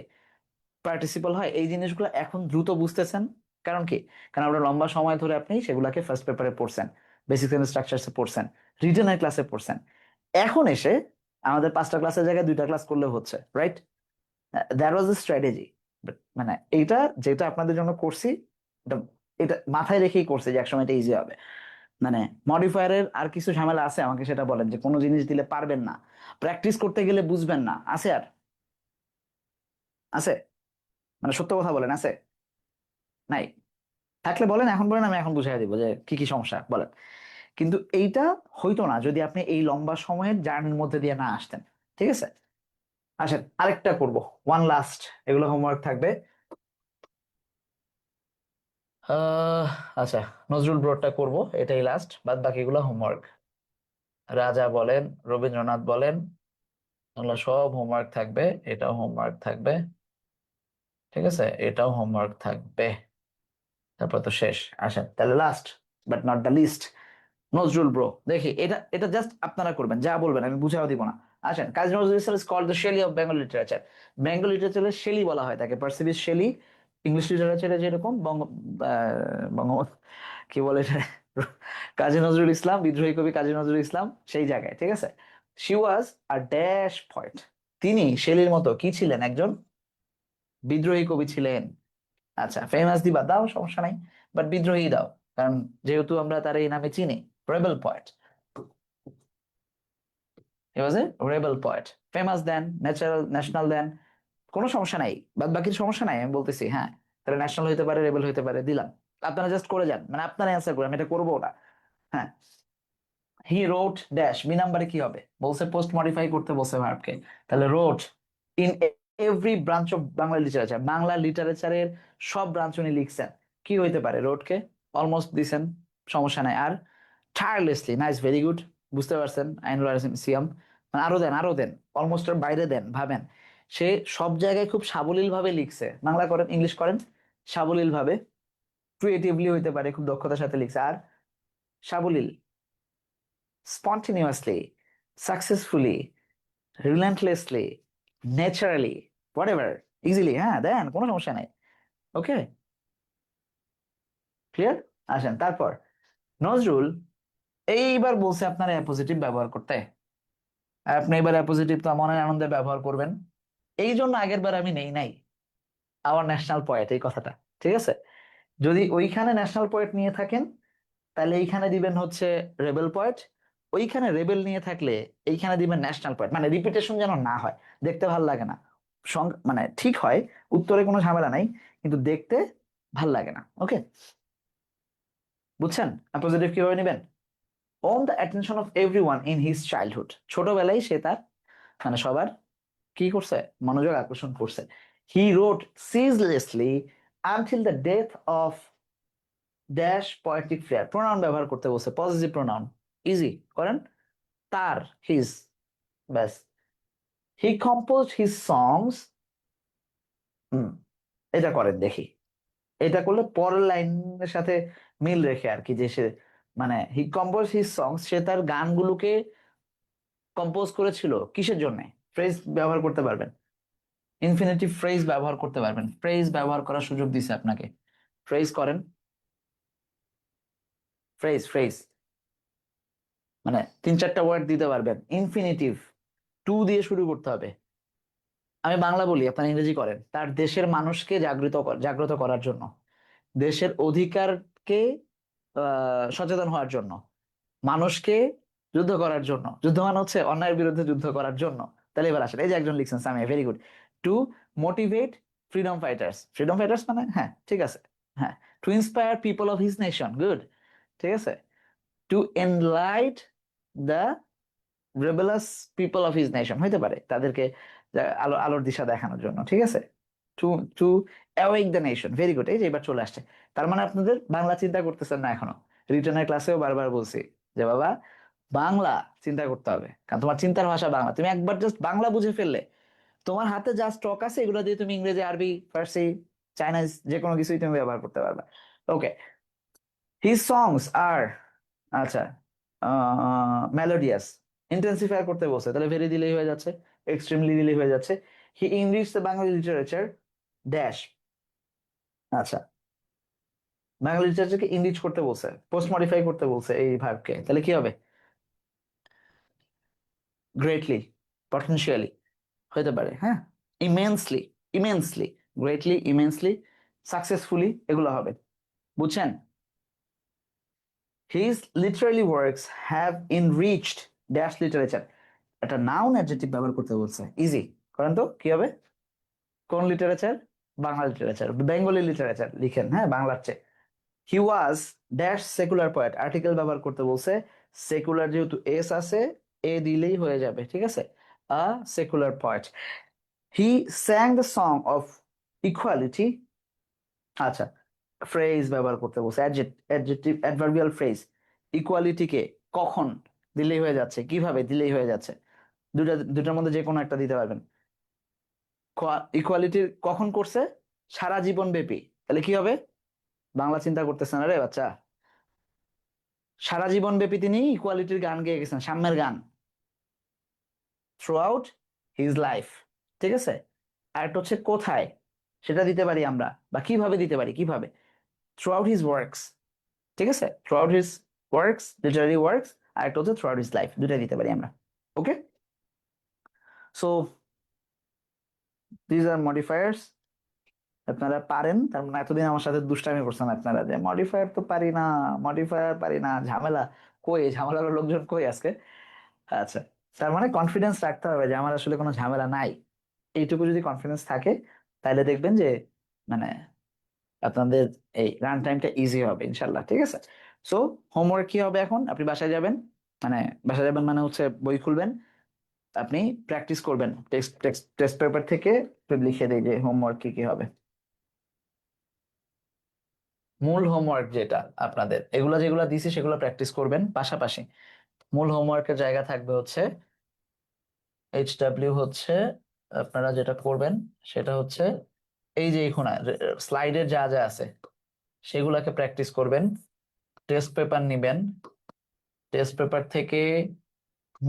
পার্টিসিপল হয়, এই জিনিসগুলো এখন দ্রুত বুঝতেছেন। কারণ কি? কারণ আমরা লম্বা সময় ধরে আপনি সেগুলাকে ফার্স্ট পেপারে পড়ছেন, বেসিক সেন্টেন্স স্ট্রাকচারসে পড়ছেন, রিটেনের ক্লাসে পড়ছেন। এখন এসে আমাদের 5টা ক্লাসের জায়গায় 2টা ক্লাস করলে হচ্ছে, right? That was the strategy. মানে এইটা যেটা আপনাদের জন্য করছি, এটা এটা মাথায় রেখেই করছে যে একসময় এটা ইজি হবে। মানে মডিফায়ারের আর কিছু ঝামেলা আছে আমাকে সেটা বলেন, যে কোনো জিনিস দিলে পারবেন না, প্র্যাকটিস করতে গেলে বুঝবেন না, আছে আর? আছে? মানে সত্য কথা বলেন, আছে? নাই? থাকলে বলেন, এখন বলেন, আমি এখন বুঝাই দিব যে কি কি সমস্যা বলেন। কিন্তু এইটা হইতো না যদি আপনি এই লম্বা সময়ের জার্নির মধ্যে দিয়ে না আসতেন। ঠিক আছে, আসেন আরেকটা করব, ওয়ান লাস্ট, এগুলো হোমওয়ার্ক থাকবে। আহ আচ্ছা, নজরুল ব্রডটা করব, এটাই লাস্ট, বাদ বাকিগুলো হোমওয়ার্ক। রাজা বলেন, রবীন্দ্রনাথ বলেন, এগুলো সব হোমওয়ার্ক থাকবে। এটাও হোমওয়ার্ক থাকবে, ঠিক আছে, এটাও হোমওয়ার্ক থাকবে। তারপর তো শেষ। আসেন তাহলে last but not the least, Nazrul bro. দেখি এটা এটা জাস্ট আপনারা করবেন, যা বলবেন আমি বুঝাও দিব না। আসেন, Kazi Nazrul Islam is called the Shelley of Bengal literature. Bengal লিটারেচারের শেলি বলা হয় তাকে, পার্সিবিস শেলি। ইংলিশ লিটারেচারে যেরকম বঙ্গ কি বলে এটা, কাজী নজরুল ইসলাম, বিদ্রোহী কবি কাজী নজরুল ইসলাম, সেই জায়গায়, ঠিক আছে। She was a dash point, তিনি শেলির মতো কি ছিলেন? একজন বিদ্রোহী কবি ছিলেন। আচ্ছা, ফেমাস দিবা দাও, সমস্যা নাই, বাট বিদ্রোহী দাও, কারণ যেহেতু আমরা তার এই নামে চিনি, রেবেল পয়েট। হি ওয়াজ এ রেবেল পয়েট। ফেমাস দেন, ন্যাচারাল, ন্যাশনাল দেন, কোনো সমস্যা নাই, বাদ বাকির সমস্যা নাই, আমি বলতেছি। হ্যাঁ, তাহলে ন্যাশনাল হইতে পারে, রেবেল হইতে পারে, দিলাম। আপনারা জাস্ট করে যান, মানে আপনারা অ্যান্সার করেন, আমি এটা করবো না। হ্যাঁ, হি রোট ড্যাশ, বি নাম্বারে কি হবে? বলছে পোস্ট মডিফাই করতে, বলছে ভার্বকে, তাহলে wrote in every branch of Bangla literature, Bangla লিটারেচারের সব ব্রাঞ্চ উনি লিখছেন। কি হইতে পারে? রোটকে অলমোস্ট দিছেন, সমস্যা নাই। আর টায়ারলেসলি, নাইস, ভেরি গুড, বুঝতে পারছেন, আইনুল সিয়াম। মানে আরো দেন, আরো দেন, অলমোস্ট এর বাইরে দেন, ভাবেন। সে সব জায়গায় খুব সাবলীল ভাবে লিখছে, বাংলা করেন ইংলিশ করেন, সাবলীল ভাবে, ক্রিয়েটিভলি হইতে পারে, খুব দক্ষতার সাথে লিখছে। আর সাবলীল, spontaneously, successfully, relentlessly, naturally, whatever, easily, হ্যাঁ দেন, কোনো সমস্যা নাই। ওকে, ক্লিয়ার? আসেন তারপর, নজরুল এইবার বলছে আপনারা অ্যাপোজিটিভ ব্যবহার করতে। আপনি এবার অ্যাপোজিটিভ তো মনের আনন্দে ব্যবহার করবেন। এই জন্য আগের বার আমি নেই নাই আওয়ার ন্যাশনাল পয়েট এই কথাটা, ঠিক আছে? যদি ওইখানে ন্যাশনাল পয়েট নিয়ে থাকেন, তাহলে এইখানে দিবেন হচ্ছে রেবেল পয়েট। ওইখানে রেবেল নিয়ে থাকলে এইখানে দিবেন ন্যাশনাল পয়েন্ট, মানে রিপিটেশন যেন না হয়, দেখতে ভাল লাগে না। মানে ঠিক হয়, উত্তরে কোনো ঝামেলা নাই, কিন্তু দেখতে ভাল লাগে না। ওকে, বুঝছেন পজিটিভ কিভাবে নেবেন? On the attention of everyone in his childhood, ছোটবেলায় সে তার, মানে সবার কি করছে? মনোযোগ আকর্ষণ করছে। He wrote ceaselessly until the death of dash poetic flair, pronoun ব্যবহার করতে বলছে, পজিটিভ প্রোনাউন, ইজি করেন। তার, হিজ, ব্যাস। হি কম্পোজ হিজ সংস, হুম, এটা করেন দেখি। এটা করলে পরের লাইনের সাথে মিল রেখে আর কি, যে সে, মানে হি কম্পোজ হিজ সংস, সে তার গানগুলোকে কম্পোজ করেছিল কিসের জন্য? ফ্রেজ ব্যবহার করতে পারবেন, ইনফিনিটিভ ফ্রেজ ব্যবহার করতে পারবেন, ফ্রেজ ব্যবহার করার সুযোগ দিছে আপনাকে। ফ্রেজ করেন, ফ্রেজ ফ্রেজ, মানে 3-4টা ওয়ার্ড দিতে পারবেন, ইনফিনিটিভ, টু দিয়ে শুরু করতে হবে। আমি বাংলা বলি, আপনার ইংরেজি করেন। তার দেশের মানুষকে জাগ্রত করার জন্য, দেশের অধিকারকে সচেতন হওয়ার জন্য, মানুষকে যুদ্ধ করার জন্য, যুদ্ধ মানে হচ্ছে অন্যায়ের বিরুদ্ধে যুদ্ধ করার জন্য। তাহলে এবার আসেন, এই যে একজন লিখছেন Samia, very good. To motivate freedom fighters, freedom fighters মানে হ্যাঁ ঠিক আছে, হ্যাঁ। To inspire people of his nation, good, ঠিক আছে। To enlighten the rebellious people of his nation, হইতে পারে তাদেরকে আলোর দিশা দেখানোর জন্য, ঠিক আছে। To to awake the nation, very good. এই যে এবার চলে আসছে। তার মানে আপনাদের বাংলা চিন্তা করতেছেন না এখনো। রিটার্নের ক্লাসেও বারবার বলছি যে বাবা বাংলা চিন্তা করতে হবে, কারণ তোমার চিন্তার ভাষা বাংলা। তুমি একবার জাস্ট বাংলা বুঝে ফেললে, তোমার হাতে যা স্টক আছে এগুলো দিয়ে তুমি ইংরেজি, আরবি, ফার্সি, চাইনিজ যে কোনো কিছুই তুমি ব্যবহার করতে পারবে। ওকে, হিজ সংস আর, আচ্ছা, মেলোডিয়াস, ইন্টেন্সিফাই করতে বলছে, তাহলে ভেরি দিলেই হয়ে যাচ্ছে, এক্সট্রিমলি দিলেই হয়ে যাচ্ছে। He enriched the Bengali literature dash, আচ্ছা, বাঙালি লিটারেচারকে ইংলিশ করতে বলছে, পোস্ট মডিফাই করতে বলছে এই ভার্বকে, তাহলে কি হবে? গ্রেটলি, পটেনশিয়ালি, হতে পারে, হ্যাঁ। Immensely, immensely, greatly, immensely, successfully, এগুলো হবে, বুঝছেন? His literary works have enriched dash literature, একটা নাউন অ্যাডজেক্টিভ ব্যবহার করতে বলছে, ইজি করেন তো কি হবে? কোন literature? Bangla literature, Bengali literature লিখেন, হ্যাঁ, বাংলার চেয়ে। He was dash secular poet, article ব্যবহার করতে বলছে। সেকুলার যেহেতু এস আছে, এ দিলেই হয়ে যাবে, ঠিক আছে। A secular poet. He sang the song of equality, আচ্ছা, ফ্রেজ ব্যবহার করতে বলছে, অ্যাডজেক্টিভ অ্যাডভার্বিয়াল ফ্রেজ। ইকুয়ালিটিকে কখন দিলেই হয়ে যাচ্ছে, কিভাবে দিলেই হয়ে যাচ্ছে, দুটার মধ্যে যে কোনো একটা দিতে পারবেন। ইকুয়ালিটির কখন করছে? সারা জীবন ব্যাপী, তাহলে কি হবে? বাংলা চিন্তা করতেছেন আরে বাচ্চা, সারা জীবন ব্যাপী তিনি ইকুয়ালিটির গান গেয়ে গেছেন, সাম্যের গান, থ্রু আউট হিজ লাইফ, ঠিক আছে। আর একটা হচ্ছে কোথায়, সেটা দিতে পারি আমরা, বা কিভাবে দিতে পারি, কিভাবে, থ্রু আউট হিজ ওয়ার্কস, ঠিক আছে, throughout his works, literary works. আর একটা হচ্ছে থ্রু আউট হিজ লাইফ, দুটাই দিতে পারি আমরা। ওকে, সো দিজ আর মডিফায়ার্স। আপনারা পারেন, তার মানে এতদিন আমার সাথে দুষ্টামি করছেন আপনারা যে মডিফায়ার তো পারি না, মডিফায়ার পারি না, ঝামেলা। কই ঝামেলার লোকজন কই আজকে? আচ্ছা, তার মানে কনফিডেন্স রাখতে হবে যে আমার আসলে কোনো ঝামেলা নাই। এইটুকু যদি কনফিডেন্স থাকে, তাহলে দেখবেন যে মানে আপনাদের এই রান টাইমটা ইজি হবে ইনশাল্লাহ, ঠিক আছে। সো হোমওয়ার্ক কি হবে এখন? আপনি বাসায় যাবেন, মানে বাসায় যাবেন মানে হচ্ছে বই খুলবেন, আপনি প্র্যাকটিস করবেন, টেক্সট টেক্সট টেস্ট পেপার থেকে লিখে দিই যে হোমওয়ার্ক কি কি হবে। মূল হোমওয়ার্ক যেটা আপনাদের, এগুলা যেগুলা দিছি সেগুলো প্র্যাকটিস করবেন, পাশাপাশি মূল হোমওয়ার্কের জায়গা থাকবে হচ্ছে HW, হচ্ছে আপনারা যেটা করবেন সেটা হচ্ছে এই যে এখানে স্লাইডের যা যা আছে সেগুলাকে প্র্যাকটিস করবেন। টেস্ট পেপার নিবেন, টেস্ট পেপার থেকে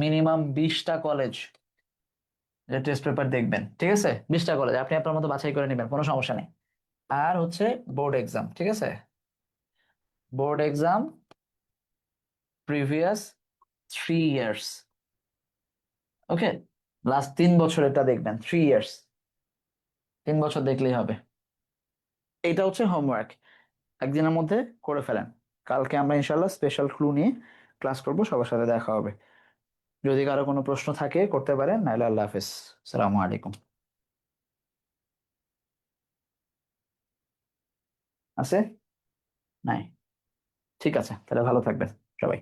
মিনিমাম 20টা কলেজ টেস্ট পেপার দেখবেন, ঠিক আছে। 20টা কলেজ আপনি আপনার মতো বাছাই করে নেবেন, কোনো সমস্যা নেই। আর হচ্ছে বোর্ড এক্সাম, ঠিক আছে, বোর্ড এক্সাম প্রিভিয়াস 3 ইয়ার্স, ওকে, লাস্ট 3 বছর এটা দেখবেন, 3 ইয়ার্স, 3 বছর দেখলেই হবে। এটা হচ্ছে হোমওয়ার্ক, একদিনের মধ্যে করে ফেলেন। কালকে আমরা ইনশাল্লাহ স্পেশাল ক্লু নিয়ে ক্লাস করব, সবার সাথে দেখা হবে। যদি কারো কোনো প্রশ্ন থাকে করতে পারেন, নাহলে আল্লাহ হাফেজ, সালামু আলাইকুম। আছে? নাই? ঠিক আছে, তাহলে ভালো থাকবেন সবাই।